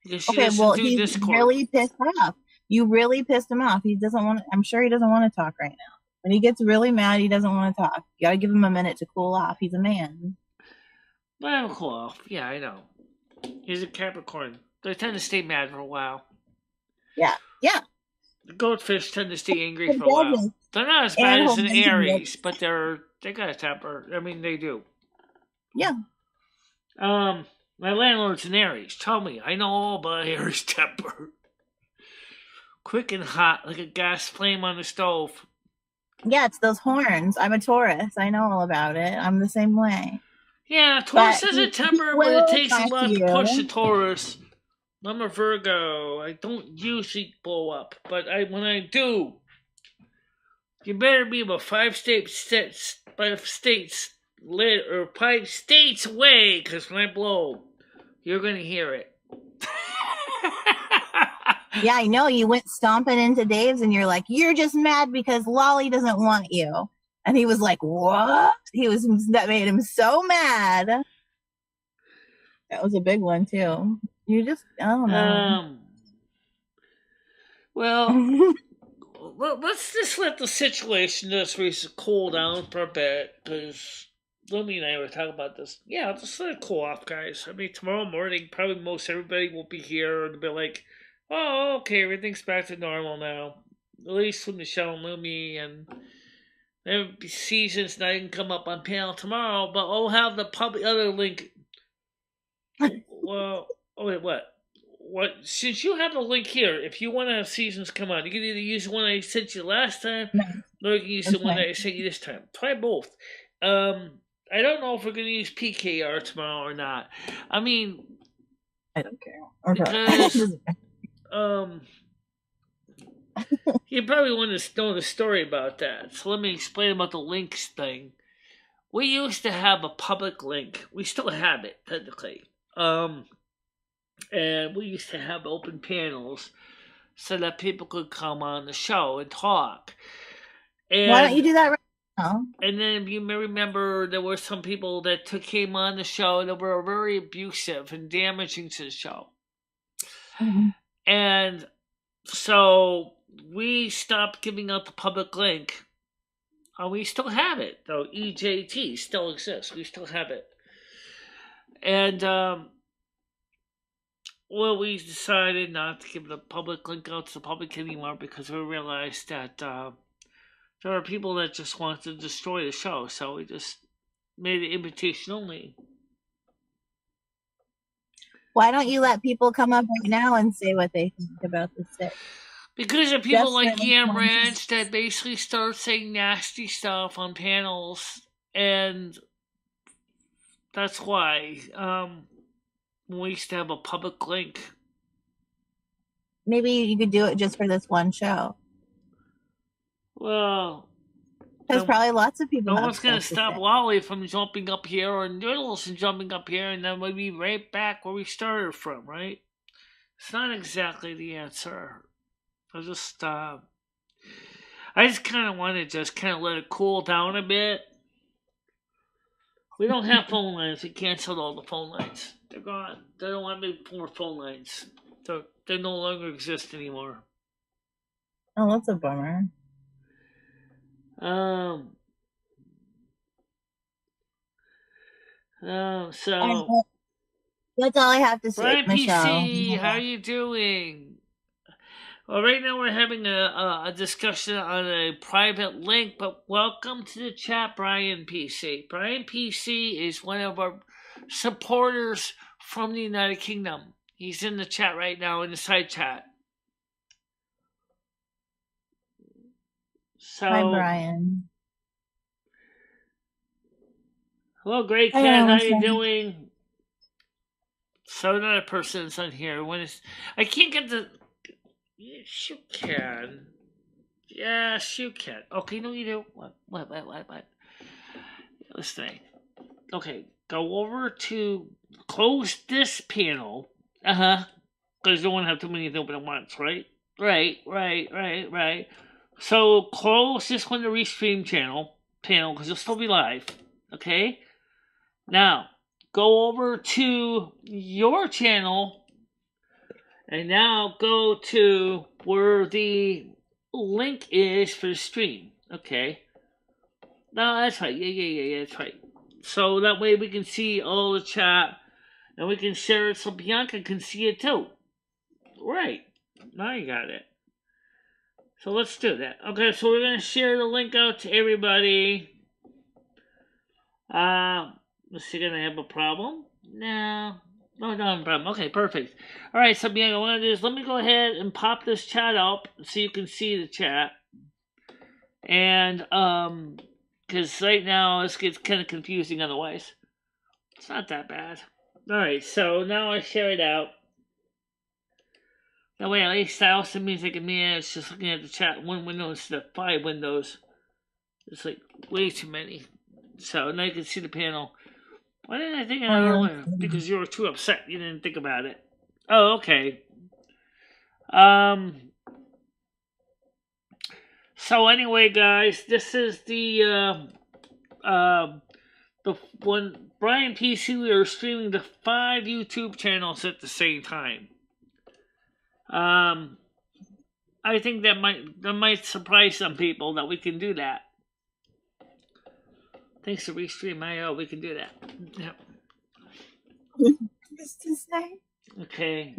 Because she doesn't do he's Discord. Really pissed off. You really pissed him off. He doesn't want. I'm sure he doesn't want to talk right now. When he gets really mad, he doesn't want to talk. You gotta give him a minute to cool off. He's a man. Let him cool off. Yeah, I know. He's a Capricorn. They tend to stay mad for a while. Yeah. The goldfish tend to stay angry for a while. They're not as bad as an Aries, but they got a temper. I mean, they do. Yeah. My landlord's an Aries. Tell me, I know all about Aries temper. Quick and hot, like a gas flame on the stove. Yeah, it's those horns. I'm a Taurus. I know all about it. I'm the same way. Yeah, Taurus has a temper, but it takes a lot to push the Taurus. I'm a Virgo. I don't usually blow up, but when I do, you better be about 5 states or probably states away, because when I blow, you're going to hear it. Yeah, I know. You went stomping into Dave's and you're like, you're just mad because Lolly doesn't want you. And he was like, what? That made him so mad. That was a big one, too. You just, I don't know. Well, let's just let the situation just cool down for a bit, because Lumi and I were talking about this. Yeah, just let it cool off, guys. I mean, tomorrow morning, probably most everybody will be here and be like, oh, okay, everything's back to normal now. At least with Michelle and Lumi, and maybe Season's not even come up on panel tomorrow, but I'll have the public other link. Well, oh wait, what? What? Since you have the link here, if you want to have Seasons come on, you can either use the one I sent you last time, or you can use the one that I sent you this time. Try both. I don't know if we're going to use PKR tomorrow or not. I mean, I don't care. Okay. Because you probably want to know the story about that. So let me explain about the links thing. We used to have a public link. We still have it, technically. And we used to have open panels so that people could come on the show and talk. And, why don't you do that right now? And then you may remember there were some people that came on the show that were very abusive and damaging to the show. Mm-hmm. And so we stopped giving out the public link. We still have it, though. EJT still exists. We still have it. And, well, we decided not to give the public link out to the public anymore because we realized that there are people that just want to destroy the show. So we just made it invitation only. Why don't you let people come up right now and say what they think about the stick? Because of people like Yam Ranch that basically start saying nasty stuff on panels, and that's why we used to have a public link. Maybe you could do it just for this one show. Well, there's probably lots of people. No one's going to stop Lolly from jumping up here or Noodles from jumping up here, and then we'll be right back where we started from, right? It's not exactly the answer. I just kind of want to just kind of let it cool down a bit. We don't have phone lines. We canceled all the phone lines. They're gone. They don't want me more phone lines. They no longer exist anymore. Oh, that's a bummer. So that's all I have to say, Brian Michelle. PC, how are you doing? Well, right now we're having a discussion on a private link, but welcome to the chat, Brian PC. Brian PC is one of our supporters from the United Kingdom. He's in the chat right now, in the side chat. So, hi, Brian. Hello, Great Cat. How you doing? So another person's on here. I can't get the... Yes, you can. Yes, you can. Okay, no, you do. What? Let's see. Okay, go over to... Close this panel. Because you don't want to have too many open at once, right? Right. So close this one to Restream panel, because you'll still be live. Okay? Now, go over to your channel, and now go to where the link is for the stream. Okay? No, that's right. Yeah, that's right. So that way we can see all the chat, and we can share it so Bianca can see it too. Right. Now you got it. So let's do that. Okay, so we're going to share the link out to everybody. Is she going to have a problem? No, not a problem. Okay, perfect. All right, so Bianca, what I'm going to do is let me go ahead and pop this chat up so you can see the chat. And, because right now this gets kind of confusing otherwise. It's not that bad. All right, so now I share it out. That way, at least that also means I can manage just looking at the chat in one window instead of 5 windows. It's like way too many. So now you can see the panel. Why didn't I think of Oh, that yeah. earlier? Because you were too upset. You didn't think about it. Oh, okay. So anyway, guys, this is the when Brian PC, we are streaming the 5 YouTube channels at the same time. I think that might surprise some people that we can do that. Thanks to Restream IO, we can do that. Yep. Just to say. Okay.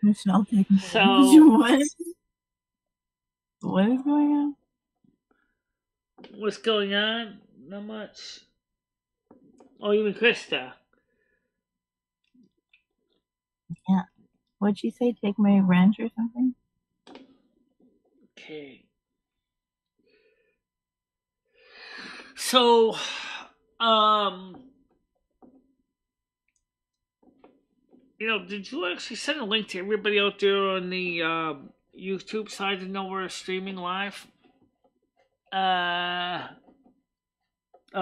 Michelle, So what is going on? What's going on? Not much. Oh, you mean Krista? Yeah. What'd she say? Take my wrench or something? Okay. So, did you actually send a link to everybody out there on the YouTube side to know we're streaming live? I'll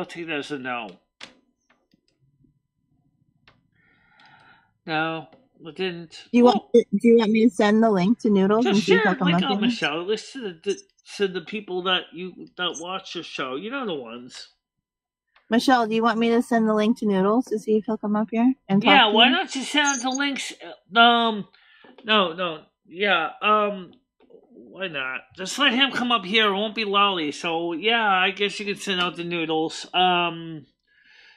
take that as a no. No, I didn't. Do you want me to send the link to Noodles and Just see if share he'll it, come link up on here? Michelle. Listen to the people that watch the show. You know the ones. Michelle, do you want me to send the link to Noodles to see if he'll come up here and talk Yeah, to why you? don't you send the links? No, yeah, why not? Just let him come up here. It won't be lolly. So yeah, I guess you can send out the Noodles.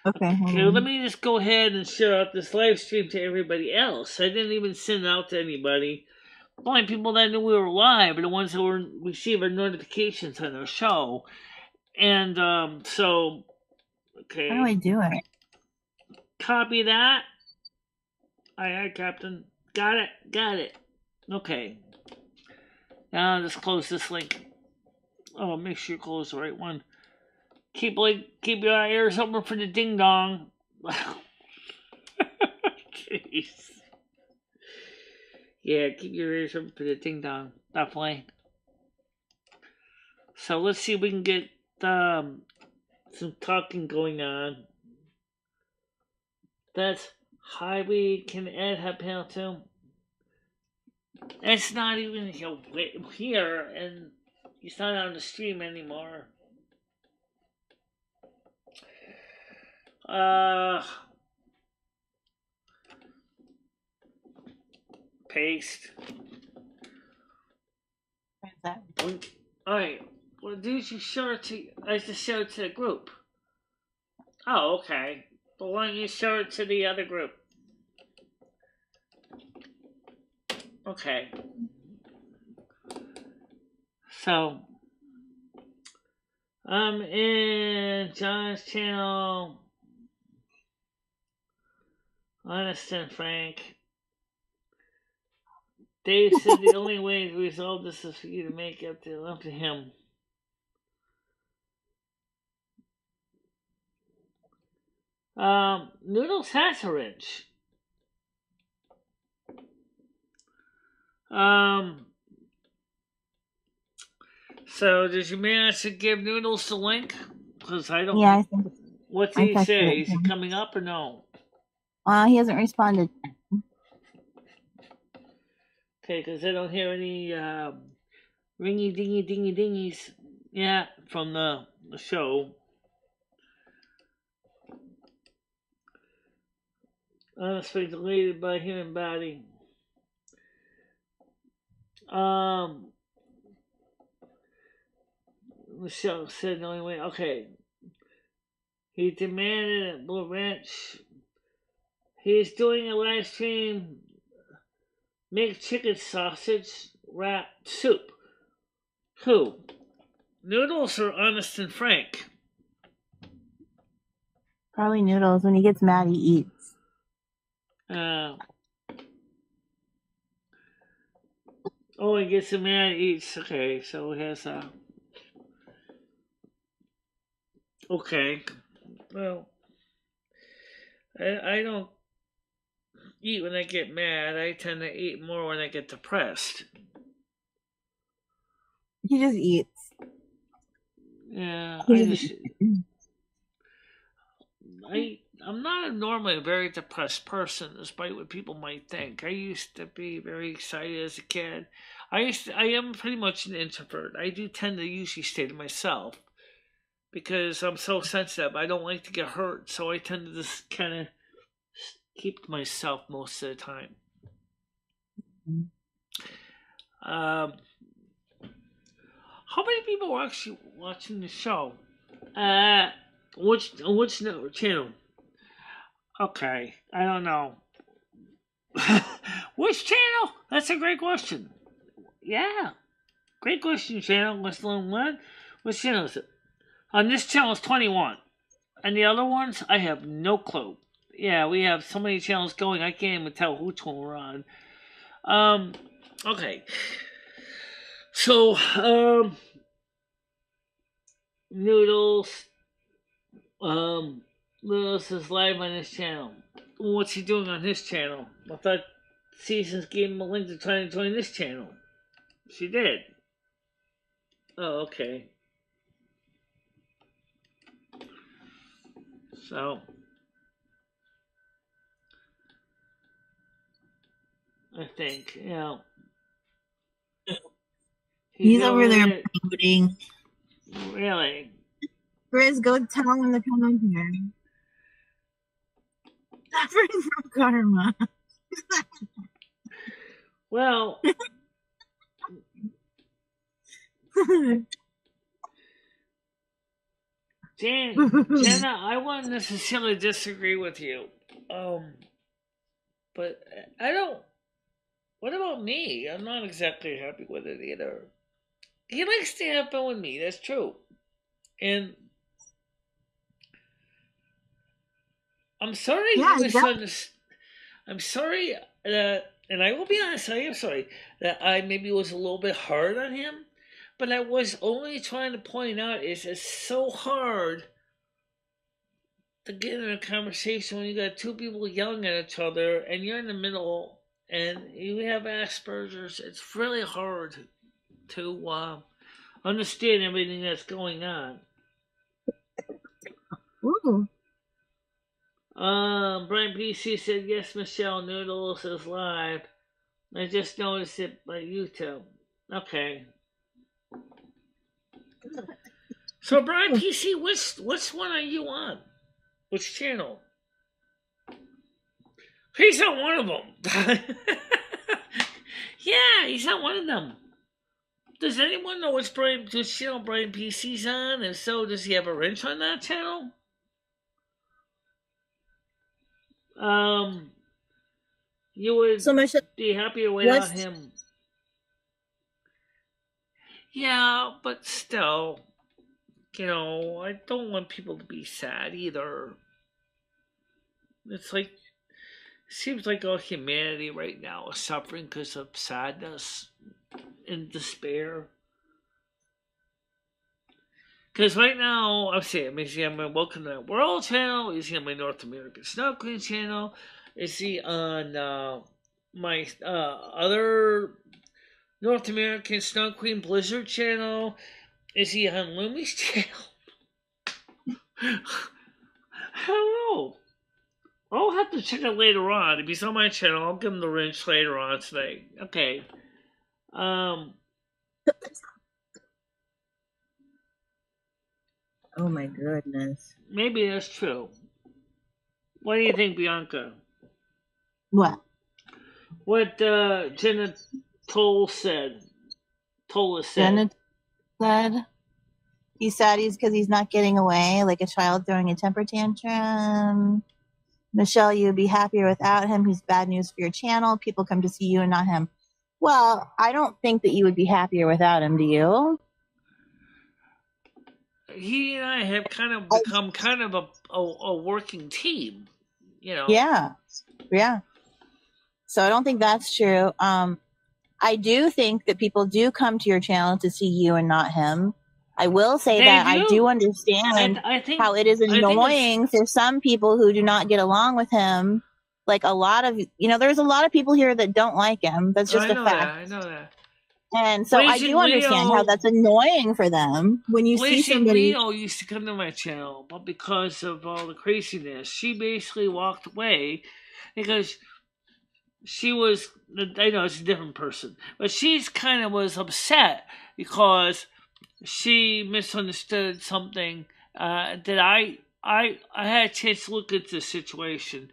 Okay. Okay, let me just go ahead and share out this live stream to everybody else. I didn't even send it out to anybody. The only people that knew we were live are the ones that were receiving notifications on our show. And so, okay. How do I do it? Copy that. Aye, Captain. Got it. Okay. Now just close this link. Oh, make sure you close the right one. Keep your ears open for the ding dong. Jeez. Yeah, keep your ears open for the ding dong. Definitely. So let's see if we can get some talking going on. That's highway can add have panel too. It's not even here, and he's not on the stream anymore. Paste. Where's that? Alright. Well, did you share it to? I just share it to the group. Oh, okay. But why don't you share it to the other group? Okay. So, I'm in John's channel. Honest and frank. Dave said the only way to resolve this is for you to make up to him. Noodles has a wrench. So did you manage to give Noodles the link? Because I don't. Yeah, I think. What did he say? Is he coming up or no? He hasn't responded. Okay, because I don't hear any ringy dingy dingy dingies. Yeah, from the show. Honestly, deleted by human body. Michelle said the only way. Okay. He demanded a blue wrench. He is doing a live stream. Make chicken sausage wrap soup. Who? Noodles or Honest and Frank? Probably Noodles. When he gets mad, he eats. Oh, he gets him mad, he eats. Okay, so he has okay. Well, I don't eat when I get mad. I tend to eat more when I get depressed. He just eats. Yeah, I'm not normally a very depressed person, despite what people might think. I used to be very excited as a kid. I am pretty much an introvert. I do tend to usually stay to myself because I'm so sensitive. I don't like to get hurt, so I tend to just kind of keep to myself most of the time. How many people are actually watching the show? Which channel? Okay, I don't know. Which channel? That's a great question. Yeah, great question, channel. What's what? What channel is it? On this channel is 21, and the other ones I have no clue. Yeah, we have so many channels going. I can't even tell which one we're on. Okay. So, Noodles. Noodles is live on his channel. What's he doing on his channel? I thought Seasons gave him a link to try and join this channel. She did. Oh, okay. So, I think, He's over there voting. Really? Grizz, go tell him to come in here. Suffering from karma. Well, Jenna, I wouldn't necessarily disagree with you. But I don't. What about me? I'm not exactly happy with it either. He likes to have fun with me. That's true, and I'm sorry you misunderstood. I'm sorry that, and I will be honest, I am sorry that I maybe was a little bit hard on him, but I was only trying to point out it's so hard to get in a conversation when you got two people yelling at each other and you're in the middle and you have Asperger's. It's really hard to understand everything that's going on. Ooh. Brian PC said, yes, Michelle Noodles is live. I just noticed it by YouTube. Okay. So, Brian PC, which one are you on? Which channel? He's on one of them. Yeah, he's on one of them. Does anyone know which channel Brian PC's on? If so, does he have a wrench on that channel? You would be happier without him. Yeah, but still, I don't want people to be sad either. It's like, seems like all humanity right now is suffering because of sadness and despair. Because right now, I'm my Welcome to the World channel. Is he on my North American Snow Queen channel? Is he on my other North American Snow Queen Blizzard channel? Is he on Lumi's channel? I don't know. I'll have to check it later on. If he's on my channel, I'll give him the wrench later on today. Okay. Oh my goodness. Maybe that's true. What do you think, Bianca? What? What Jenna Toll said. Jenna said he's sad because he's not getting away, like a child throwing a temper tantrum. Michelle, you'd be happier without him. He's bad news for your channel. People come to see you and not him. Well, I don't think that you would be happier without him, do you? He and I have kind of become kind of a working team, Yeah. So I don't think that's true. I do think that people do come to your channel to see you and not him. I will say that I do understand how it is annoying for some people who do not get along with him. Like a lot of, there's a lot of people here that don't like him. That's just a fact. I know that. And so I do understand how that's annoying for them when you see somebody. Leo used to come to my channel, but because of all the craziness, she basically walked away because she was, I know it's a different person, but she's kind of was upset because she misunderstood something that I had a chance to look at the situation.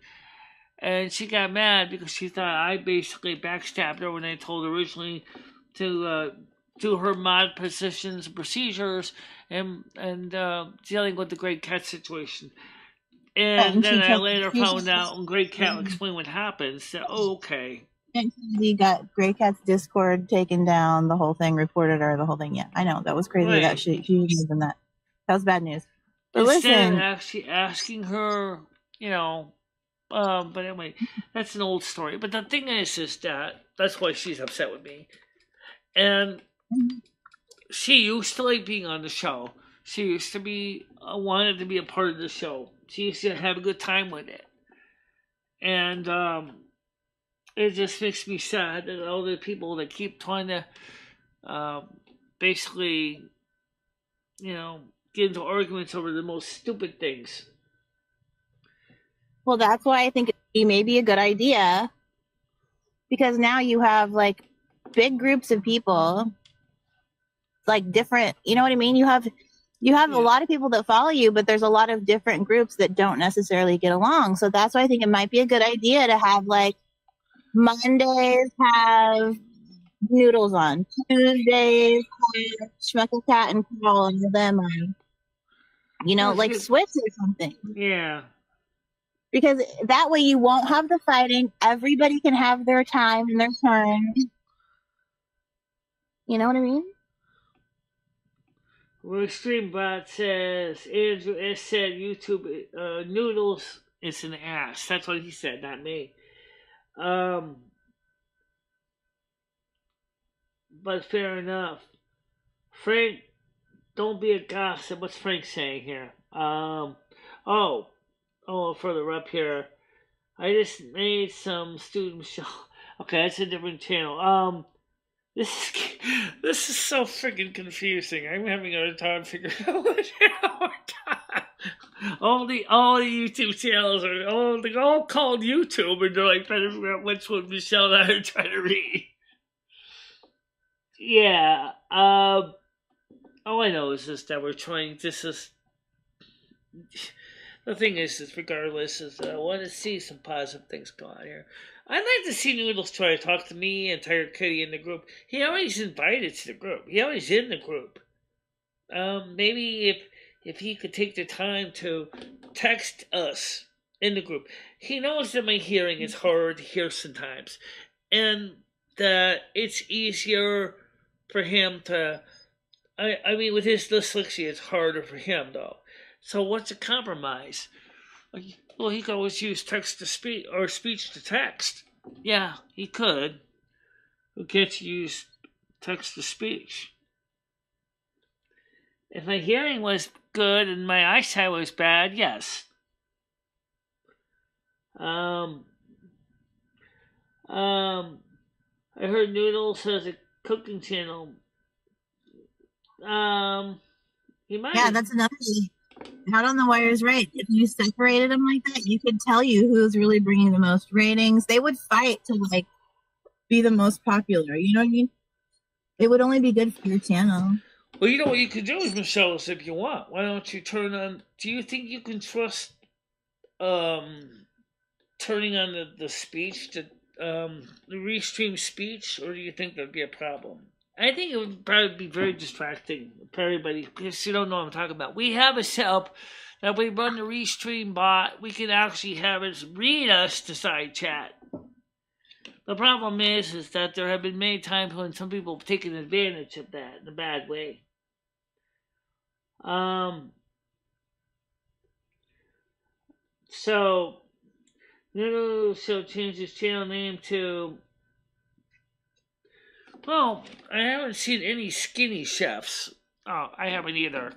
And she got mad because she thought I basically backstabbed her when I told her originally to do her mod positions and procedures and dealing with the Great Cat situation. And then I later found out when Great Cat explained what happened. So, okay. And he got Grey Cat's Discord taken down, the whole thing, reported her, the whole thing. Yeah, I know. That was crazy Right. that she did that. That was bad news. But Instead listen. of actually asking her, but anyway, that's an old story. But the thing is that's why she's upset with me. And she used to like being on the show. She used to be wanted to be a part of the show. She used to have a good time with it. And it just makes me sad that all the people that keep trying to basically, get into arguments over the most stupid things. Well, that's why I think it may be a good idea, because now you have like big groups of people, like different, you know what I mean? You have a lot of people that follow you, but there's a lot of different groups that don't necessarily get along. So that's why I think it might be a good idea to have like Mondays have Noodles on, Tuesdays have Schmuckle Cat and Carl and them on, like switch or something. Yeah. Because that way you won't have the fighting. Everybody can have their time and their turn. You know what I mean? Streambot says, Andrew S. said YouTube Noodles is an ass. That's what he said, not me. But fair enough. Frank, don't be a gossip. What's Frank saying here? Further up here. I just made some student show. Okay, that's a different channel. This is so freaking confusing. I'm having a hard time figuring out what channel. All the YouTube channels are they're all called YouTube, and they're like trying to figure out which one Michelle and I are trying to read. Yeah. All I know is just that we're trying. The thing is regardless, I want to see some positive things go on here. I'd like to see Noodles try to talk to me and Tiger Kitty in the group. He always invited to the group. He always in the group. Maybe if he could take the time to text us in the group. He knows that my hearing is hard to hear sometimes, and that it's easier for him to. I mean, with his dyslexia, it's harder for him though. So what's a compromise? Well, he could always use text to speech or speech to text. Yeah, he could. Who can't use text to speech? If my hearing was good and my eyesight was bad, yes. I heard Noodles has a cooking channel. He might. Yeah, that's another thing. Out on the Wire is right. If you separated them like that, you could tell you who's really bringing the most ratings. They would fight to like be the most popular. You know what I mean? It would only be good for your channel. Well, you know what you could do is, Michelle, if you want. Why don't you turn on? Do you think you can trust turning on the speech to the restream speech, or do you think that'd be a problem? I think it would probably be very distracting for everybody because you don't know what I'm talking about. We have a setup that we run the restream bot. We can actually have it read us to side chat. The problem is that there have been many times when some people have taken advantage of that in a bad way. So Noodle shall change his channel name to. Well, I haven't seen any skinny chefs. Oh, I haven't either.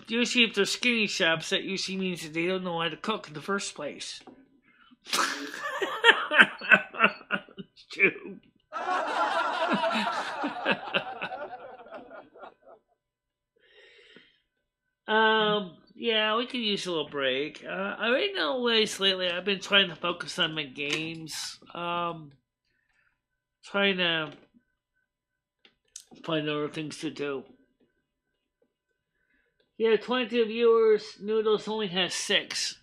Usually if they're skinny chefs, that usually means that they don't know how to cook in the first place. It's true. Yeah, we could use a little break. I right now, lately, I've been trying to focus on my games. Trying to find other things to do. Yeah, 22 viewers. Noodles only has 6.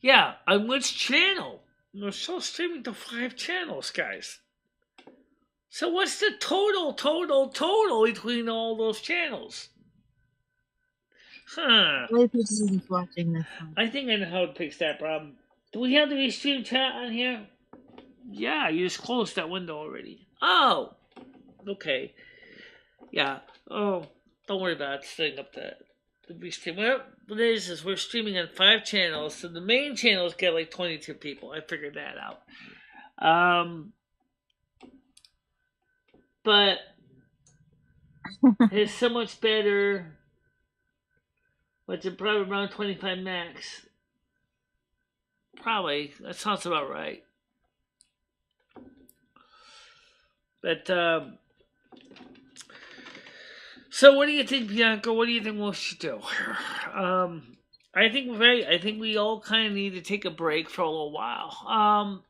Yeah, on which channel? We're still streaming to 5 channels, guys. So what's the total between all those channels? Huh. Watching this one. I think I know how to fix that problem. Do we have the restream chat on here? Yeah, you just closed that window already. Oh! Okay. Yeah. Oh, don't worry about it. Setting up the restream. What it is we're streaming on 5 channels, so the main channels get like 22 people. I figured that out. But it's so much better. But it's probably around 25 max. Probably. That sounds about right. But, so what do you think, Bianca? What do you think we should do? I think we all kind of need to take a break for a little while. I'm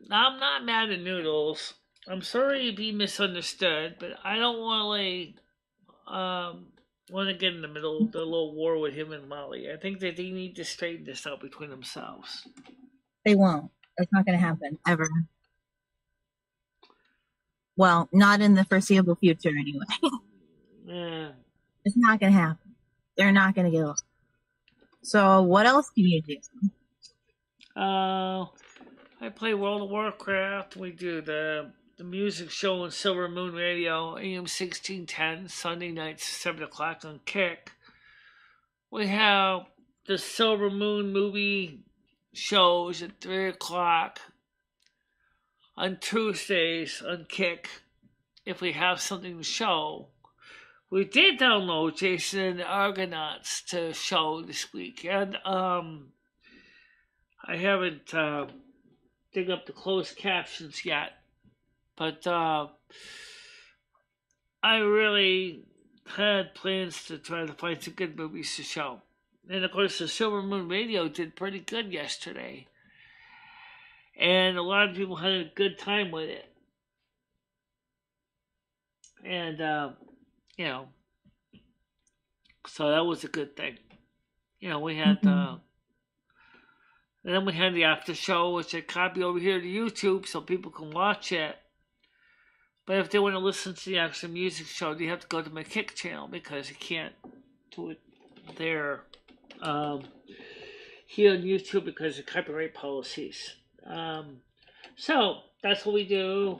not mad at Noodles. I'm sorry to be misunderstood, but I don't want to get in the middle of the little war with him and Molly. I think that they need to straighten this out between themselves. They won't. It's not going to happen ever. Well, not in the foreseeable future, anyway. Yeah. It's not going to happen. They're not going to get along. So, what else can you do? I play World of Warcraft. We do the music show on Silvermoon Radio, AM 1610, Sunday nights, 7 o'clock on Kick. We have the Silvermoon movie shows at 3 o'clock on Tuesdays on Kick. If we have something to show. We did download Jason and the Argonauts to show this week, and I haven't dig up the closed captions yet, but I really had plans to try to find some good movies to show. And of course, the Silvermoon Radio did pretty good yesterday, and a lot of people had a good time with it. And so that was a good thing. We had and then we had the after show, which I copy over here to YouTube so people can watch it. But if they want to listen to the actual music show, they have to go to my Kick channel because you can't do it there here on YouTube because of copyright policies. So that's what we do.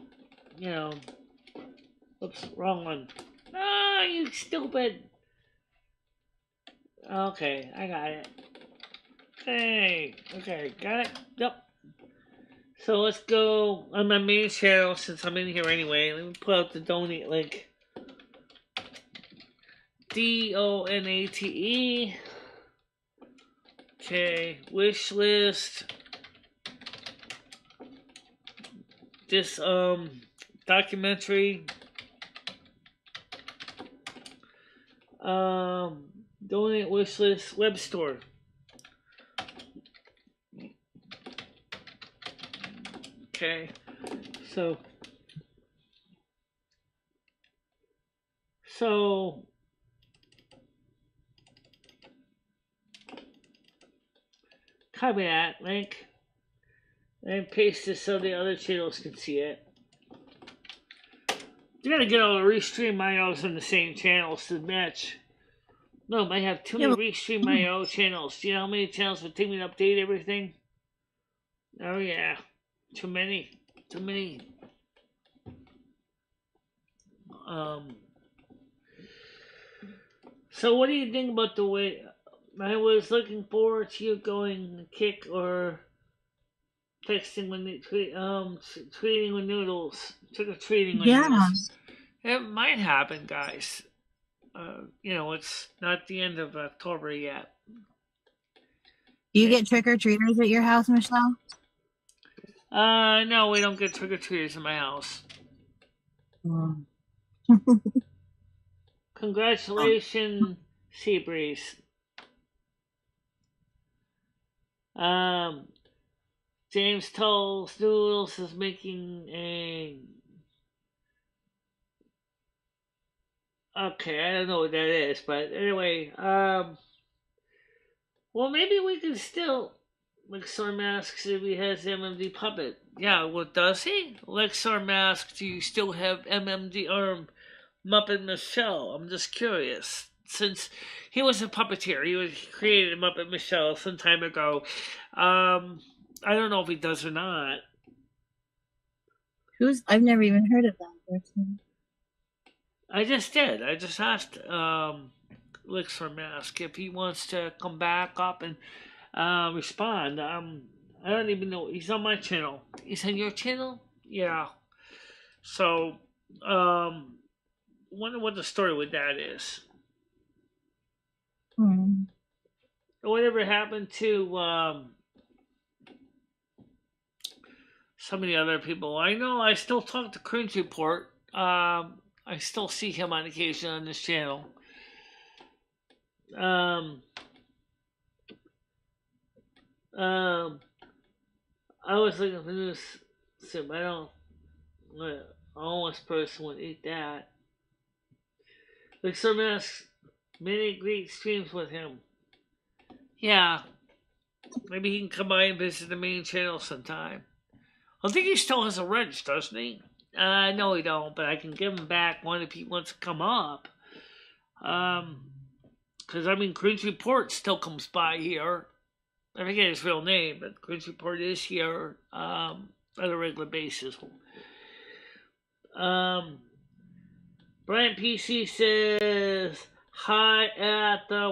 Oops, wrong one. Ah, you stupid. Okay, I got it. Okay, got it? Yep. So let's go on my main channel since I'm in here anyway. Let me pull out the donate link. DONATE. Okay, wish list. This documentary. Donate wish list web store. Okay, so copy that link and paste it so the other channels can see it. You gotta get all the restream IOs on the same channels to match. No, I have too many restream IO channels. Do you know how many channels would take me to update everything? Oh yeah. Too many. So what do you think about the way I was looking forward to you going Kick or texting when they tweeting with Noodles, trick-or-treating with Noodles? It might happen, guys. It's not the end of October yet. Do you get trick-or-treaters at your house, Michelle? No, we don't get trick-or-treaters in my house. Mm. Congratulations, Seabreeze. James Toll's Noodles is making a. Okay, I don't know what that is, but anyway, well, maybe we can still. Lexar Masks if he has MMD Puppet. Yeah, well, does he? Lexar Mask, do you still have MMD or Muppet Michelle? I'm just curious. Since he was a puppeteer, he created Muppet Michelle some time ago. I don't know if he does or not. I've never even heard of that person. I just did. I just asked Lexar Mask if he wants to come back up and respond. I don't even know. He's on my channel. He's on your channel? Yeah. So, wonder what the story with that is. Whatever happened to so many other people? I know I still talk to Cringe Report. I still see him on occasion on this channel. I was looking for this. I don't. A homeless person would eat that. Like some asks, many great streams with him. Yeah, maybe he can come by and visit the main channel sometime. I think he still has a wrench, doesn't he? No, he don't. But I can give him back one if he wants to come up. Because I mean, Cringe Report still comes by here. I forget his real name, but Cringe Report is here on a regular basis. Brian PC says, hi at the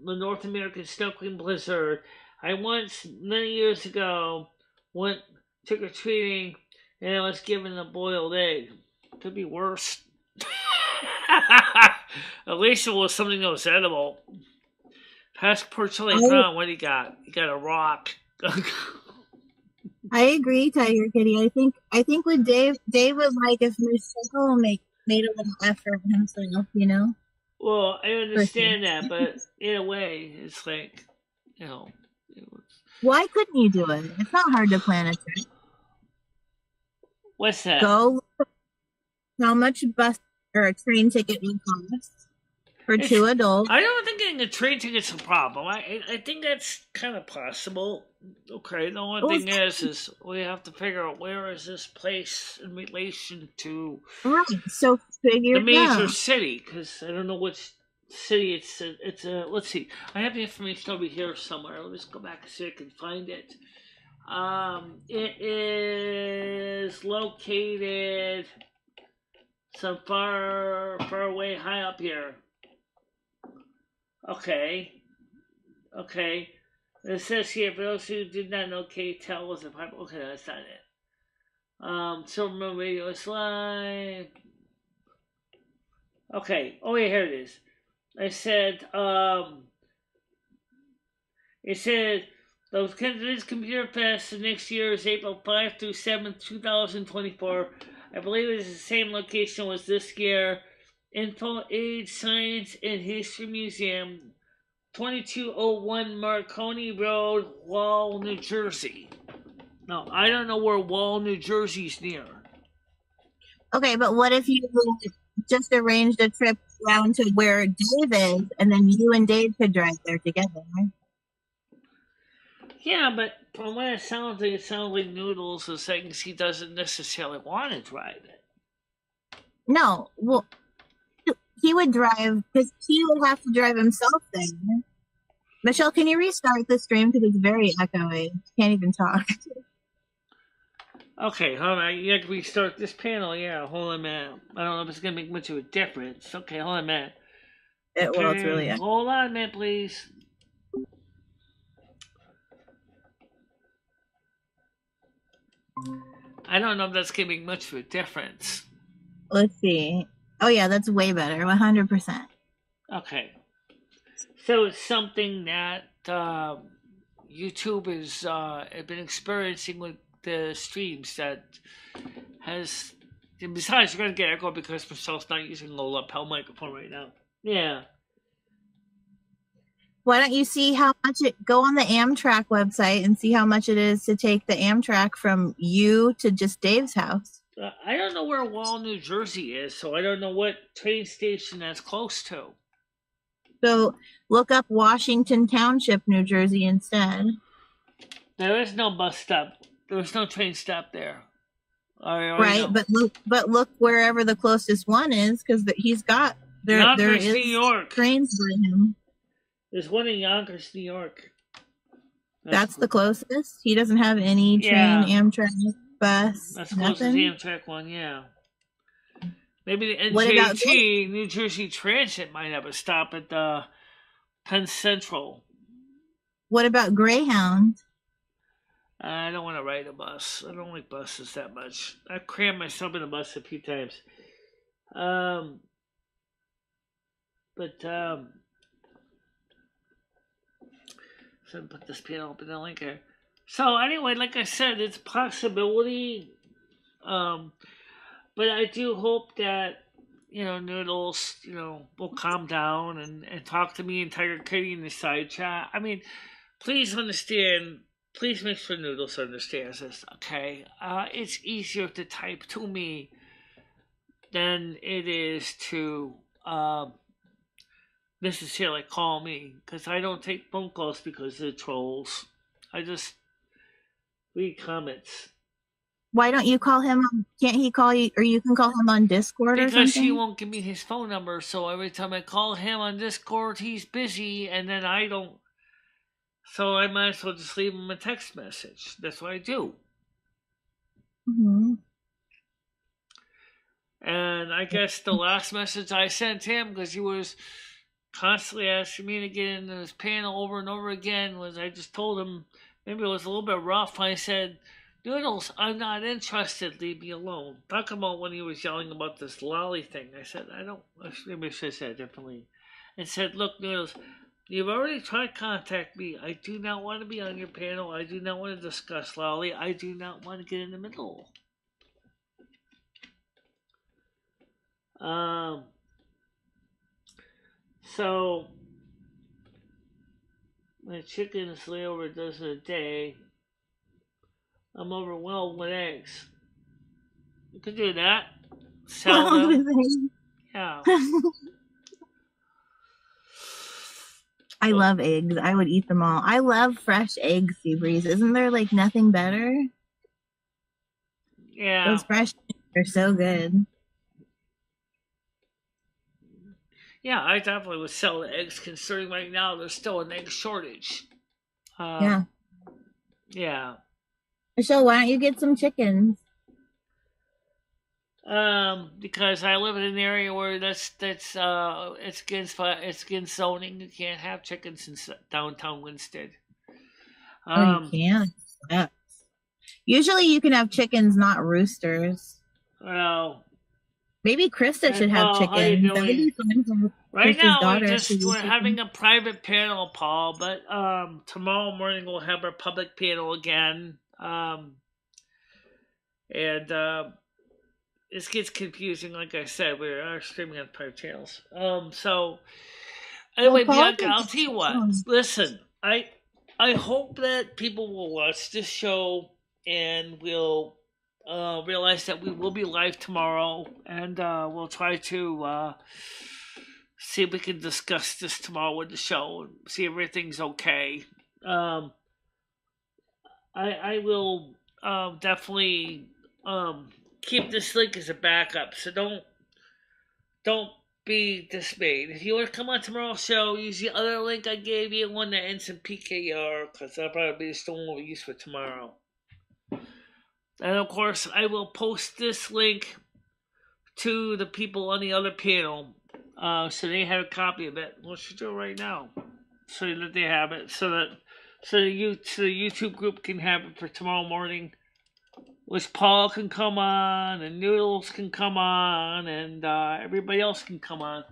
the North American Snow Queen Blizzard. I once, many years ago, went trick-or-treating and I was given a boiled egg. Could be worse. At least it was something that was edible. Passport Chili Brown, what do you got? You got a rock. I agree, Tiger Kitty. I think with Dave would like if Michelle made a little effort himself, you know? Well, I understand that, but in a way, it's like, you know. Why couldn't you do it? It's not hard to plan a trip. What's that? Go how much bus or a train ticket would cost for two adults. I don't think getting a train ticket's a problem. I think that's kind of possible. Okay, the only thing is we have to figure out where is this place in relation to so figure the major city, because I don't know which city it's let's see. I have the information over here somewhere. Let me just go back and see if I can find it. It is located some far away, high up here. Okay. It says here, for those who did not know, KTEL was a pipe. Okay, that's not it. Silvermoon Radio is live. Okay. Oh, yeah, here it is. I said, it said, this Computer Fest next year is April 5 through 7th, 2024. I believe it is the same location as this year. Info Age Science and History Museum, 2201 Marconi Road, Wall, New Jersey. Now, I don't know where Wall, New Jersey's near. Okay, but what if you just arranged a trip down to where Dave is, and then you and Dave could drive there together, right? Yeah, but from what it sounds like Noodles is saying he doesn't necessarily want to drive it. No, well, he would drive, because he would have to drive himself there. Michelle, can you restart the stream, because it's very echoey. Can't even talk. Okay, hold on. You have to restart this panel. Yeah, hold on a minute. I don't know if it's going to make much of a difference. Okay, hold on a minute. Well, it's really echoey. Hold on a minute, please. I don't know if that's going to make much of a difference. Let's see. Oh, yeah, that's way better. 100%. Okay. So it's something that YouTube has been experiencing with the streams that has And besides, you're going to get echo because Michelle's not using a low lapel microphone right now. Yeah. Why don't you see how much go on the Amtrak website and see how much it is to take the Amtrak from you to just Dave's house? I don't know where Wall, New Jersey is, so I don't know what train station that's close to. So look up Washington Township, New Jersey instead. There is no bus stop. There's no train stop there. Right, but look wherever the closest one is, because he's got there is New York. trains by him. There's one in Yonkers, New York. That's the closest. He doesn't have any train, Amtrak, bus. That's the closest nothing? Amtrak one, yeah. Maybe the NJT, New Jersey Transit, might have a stop at Penn Central. What about Greyhound? I don't want to ride a bus. I don't like buses that much. I've crammed myself in a bus a few times. So put this panel up in the link here. So anyway, like I said, it's a possibility. But I do hope that, Noodles, will calm down and talk to me and Tiger Kitty in the side chat. I mean, please understand. Please make sure Noodles understands this, okay? It's easier to type to me than it is to necessarily call me, because I don't take phone calls because they're trolls. I just read comments. Why don't you call him? Can't he call you, or you can call him on Discord or something? Because he won't give me his phone number, so every time I call him on Discord, he's busy, and then I don't. So I might as well just leave him a text message. That's what I do. Mm-hmm. And I guess the last message I sent him, because he was constantly asking me to get into his panel over and over again, was I just told him maybe it was a little bit rough. I said, Noodles, I'm not interested. Leave me alone. Talk about when he was yelling about this lolly thing. I said, maybe I should have said it differently. And said, look, Noodles, you've already tried to contact me. I do not want to be on your panel. I do not want to discuss lolly. I do not want to get in the middle. So my chickens lay over a dozen a day. I'm overwhelmed with eggs. You could do that. Sell them. Yeah. I love eggs. I would eat them all. I love fresh eggs, Seabreeze. Isn't there like nothing better? Yeah. Those fresh eggs are so good. Yeah, I definitely would sell the eggs, considering right now there's still an egg shortage. Yeah. Yeah. Michelle, why don't you get some chickens? Because I live in an area where it's against zoning. You can't have chickens in downtown Winston. You can't. Yeah. Usually, you can have chickens, not roosters. Well, maybe Krista should have chickens. That would be fun for right Krista's now, daughter. we're having a private panel, Paul. But tomorrow morning we'll have our public panel again. This gets confusing. Like I said, we are streaming on 5 channels. So anyway, Bianca, I'll tell you what. Listen, I hope that people will watch this show and will realize that we will be live tomorrow, and we'll try to see if we can discuss this tomorrow with the show and see if everything's okay. I will definitely keep this link as a backup, so don't be dismayed. If you want to come on tomorrow's show, use the other link I gave you, one that ends in PKR, because that'll probably be the one we'll use for tomorrow. And of course, I will post this link to the people on the other panel, so they have a copy of it. Let's do it right now, so that they have it, so the YouTube group can have it for tomorrow morning, which Paul can come on, and Noodles can come on, and everybody else can come on.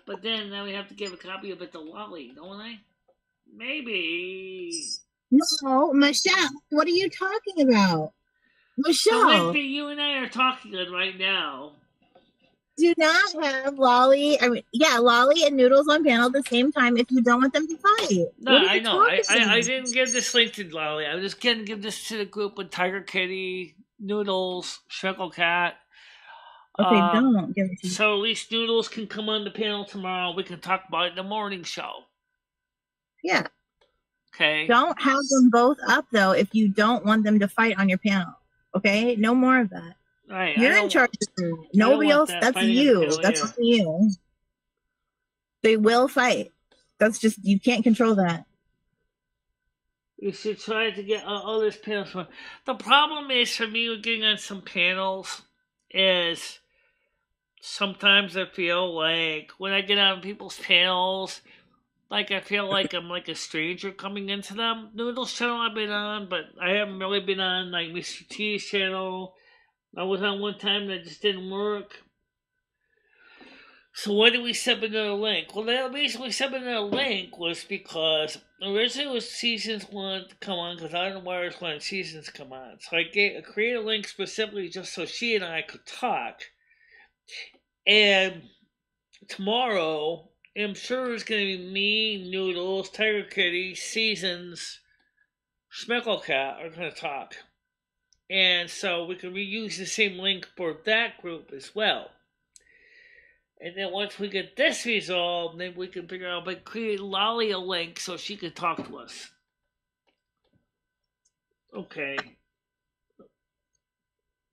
But then we have to give a copy of it to Lolly, don't I? Maybe. No, Michelle, what are you talking about? The Michelle, link that you and I are talking on right now. do not have Lolly. Lolly and Noodles on panel at the same time if you don't want them to fight. No, What are I you know. talking I about? didn't give this link to Lolly. I was just going to give this to the group with Tiger Kitty, Noodles, Shrinkle Cat. Okay, don't give it to me. So at least Noodles can come on the panel tomorrow. We can talk about it in the morning show. Yeah. Okay. Don't have them both up though if you don't want them to fight on your panel. Okay, no more of that. Right. You're in charge of that. Nobody else. That's you. That's on you. They will fight. That's just, you can't control that. We should try to get all these panels. The problem is for me with getting on some panels is sometimes I feel like when I get on people's panels, like I feel like I'm like a stranger coming into them. Noodles channel I've been on, but I haven't really been on like Mr. T's channel. I was on one time that just didn't work. So why did we sub another link? Well, the reason we sub another link was because originally it was Seasons wanted to come on because I don't know why I was wanting Seasons to come on. So I created a link specifically just so she and I could talk. And tomorrow, I'm sure it's going to be me, Noodles, Tiger Kitty, Seasons, Schmeckle Cat are going to talk. And so we can reuse the same link for that group as well. And then once we get this resolved, then we can figure out by creating Lolly a link so she can talk to us. Okay.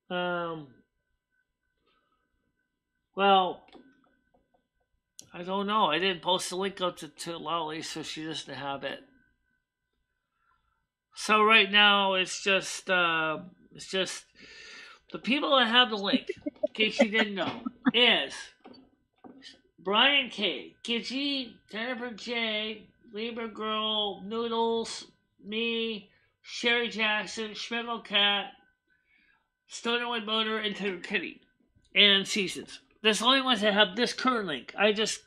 Well, I don't know. I didn't post the link up to Lolly, so she doesn't have it. So right now it's just the people that have the link, in case you didn't know, is Brian K, Gidgy, Jennifer J, Libra Girl, Noodles, me, Sherry Jackson, Schmegel Cat, Stonerwood Motor, and Tiger Kitty, and Seasons. That's the only ones that have this current link. I just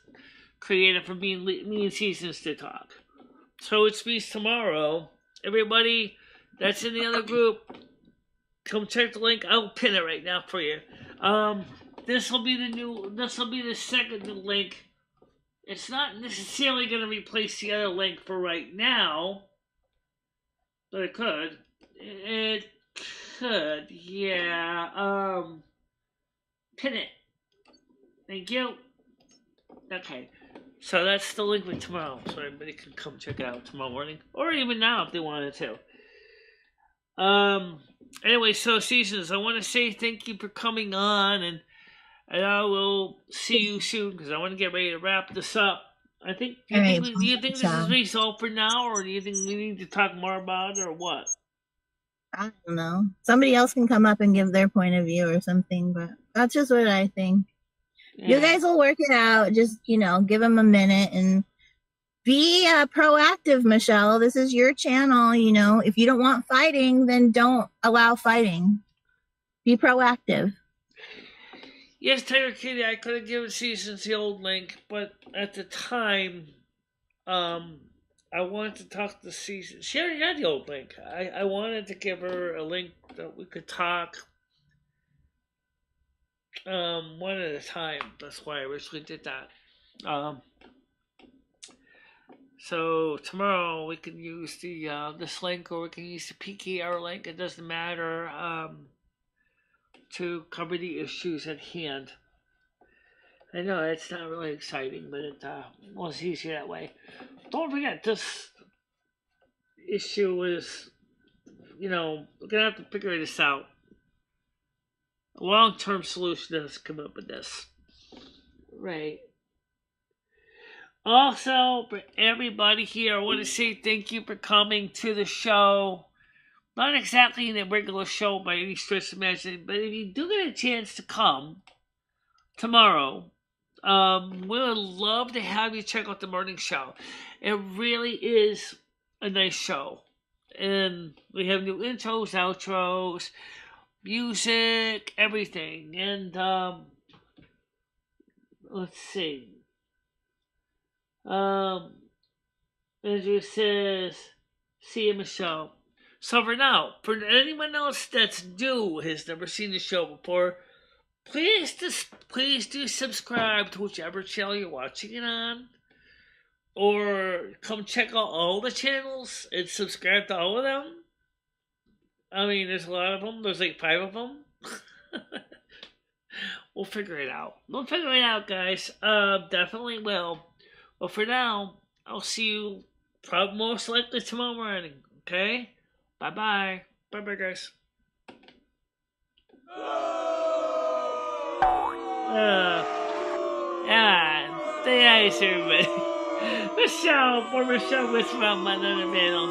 created for me and Seasons to talk. So it means tomorrow, everybody that's in the other group, come check the link. I'll pin it right now for you. This will be the second link. It's not necessarily going to replace the other link for right now, but it could. It could, yeah. Pin it. Thank you. Okay. So that's the link for tomorrow, so everybody can come check it out tomorrow morning, or even now if they wanted to. Anyway, so Seasons, I want to say thank you for coming on, and I will see you soon because I want to get ready to wrap this up. Do you think this is resolved for now, or do you think we need to talk more about it, or what? I don't know. Somebody else can come up and give their point of view or something, but that's just what I think. Yeah. You guys will work it out. Just, give them a minute and be proactive, Michelle. This is your channel. If you don't want fighting, then don't allow fighting. Be proactive. Yes, Tiger Kitty, I could have given Seasons the old link, but at the time, I wanted to talk to Seasons. She already had the old link. I wanted to give her a link that we could talk one at a time. That's why I originally did that. So tomorrow we can use this link, or we can use the PKR link. It doesn't matter. To cover the issues at hand. I know it's not really exciting, but it was easier that way. Don't forget, this issue is, we're going to have to figure this out. A long-term solution has come up with this. Right. Also, for everybody here, I want to say thank you for coming to the show. Not exactly in a regular show by any stretch of imagination, but if you do get a chance to come tomorrow, we would love to have you check out the morning show. It really is a nice show. And we have new intros, outros, music, everything. And let's see. Andrew says, see you, Michelle. So for now, for anyone else that's new, has never seen the show before, please do subscribe to whichever channel you're watching it on. Or come check out all the channels and subscribe to all of them. I mean, there's a lot of them. There's like 5 of them. We'll figure it out. We'll figure it out, guys. Definitely will. But for now, I'll see you probably most likely tomorrow morning. Okay? Bye-bye. Bye-bye, guys. Stay nice, everybody. Michelle, poor Michelle was from another panel.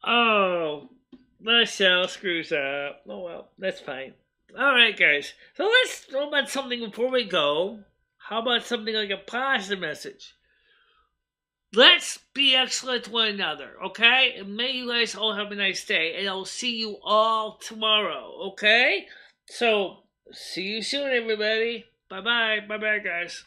Oh, Michelle screws up. Oh well, that's fine. Alright, guys. So let's talk about something before we go. How about something like a positive message? Let's be excellent to one another, okay? And may you guys all have a nice day. And I'll see you all tomorrow, okay? So, see you soon, everybody. Bye-bye. Bye-bye, guys.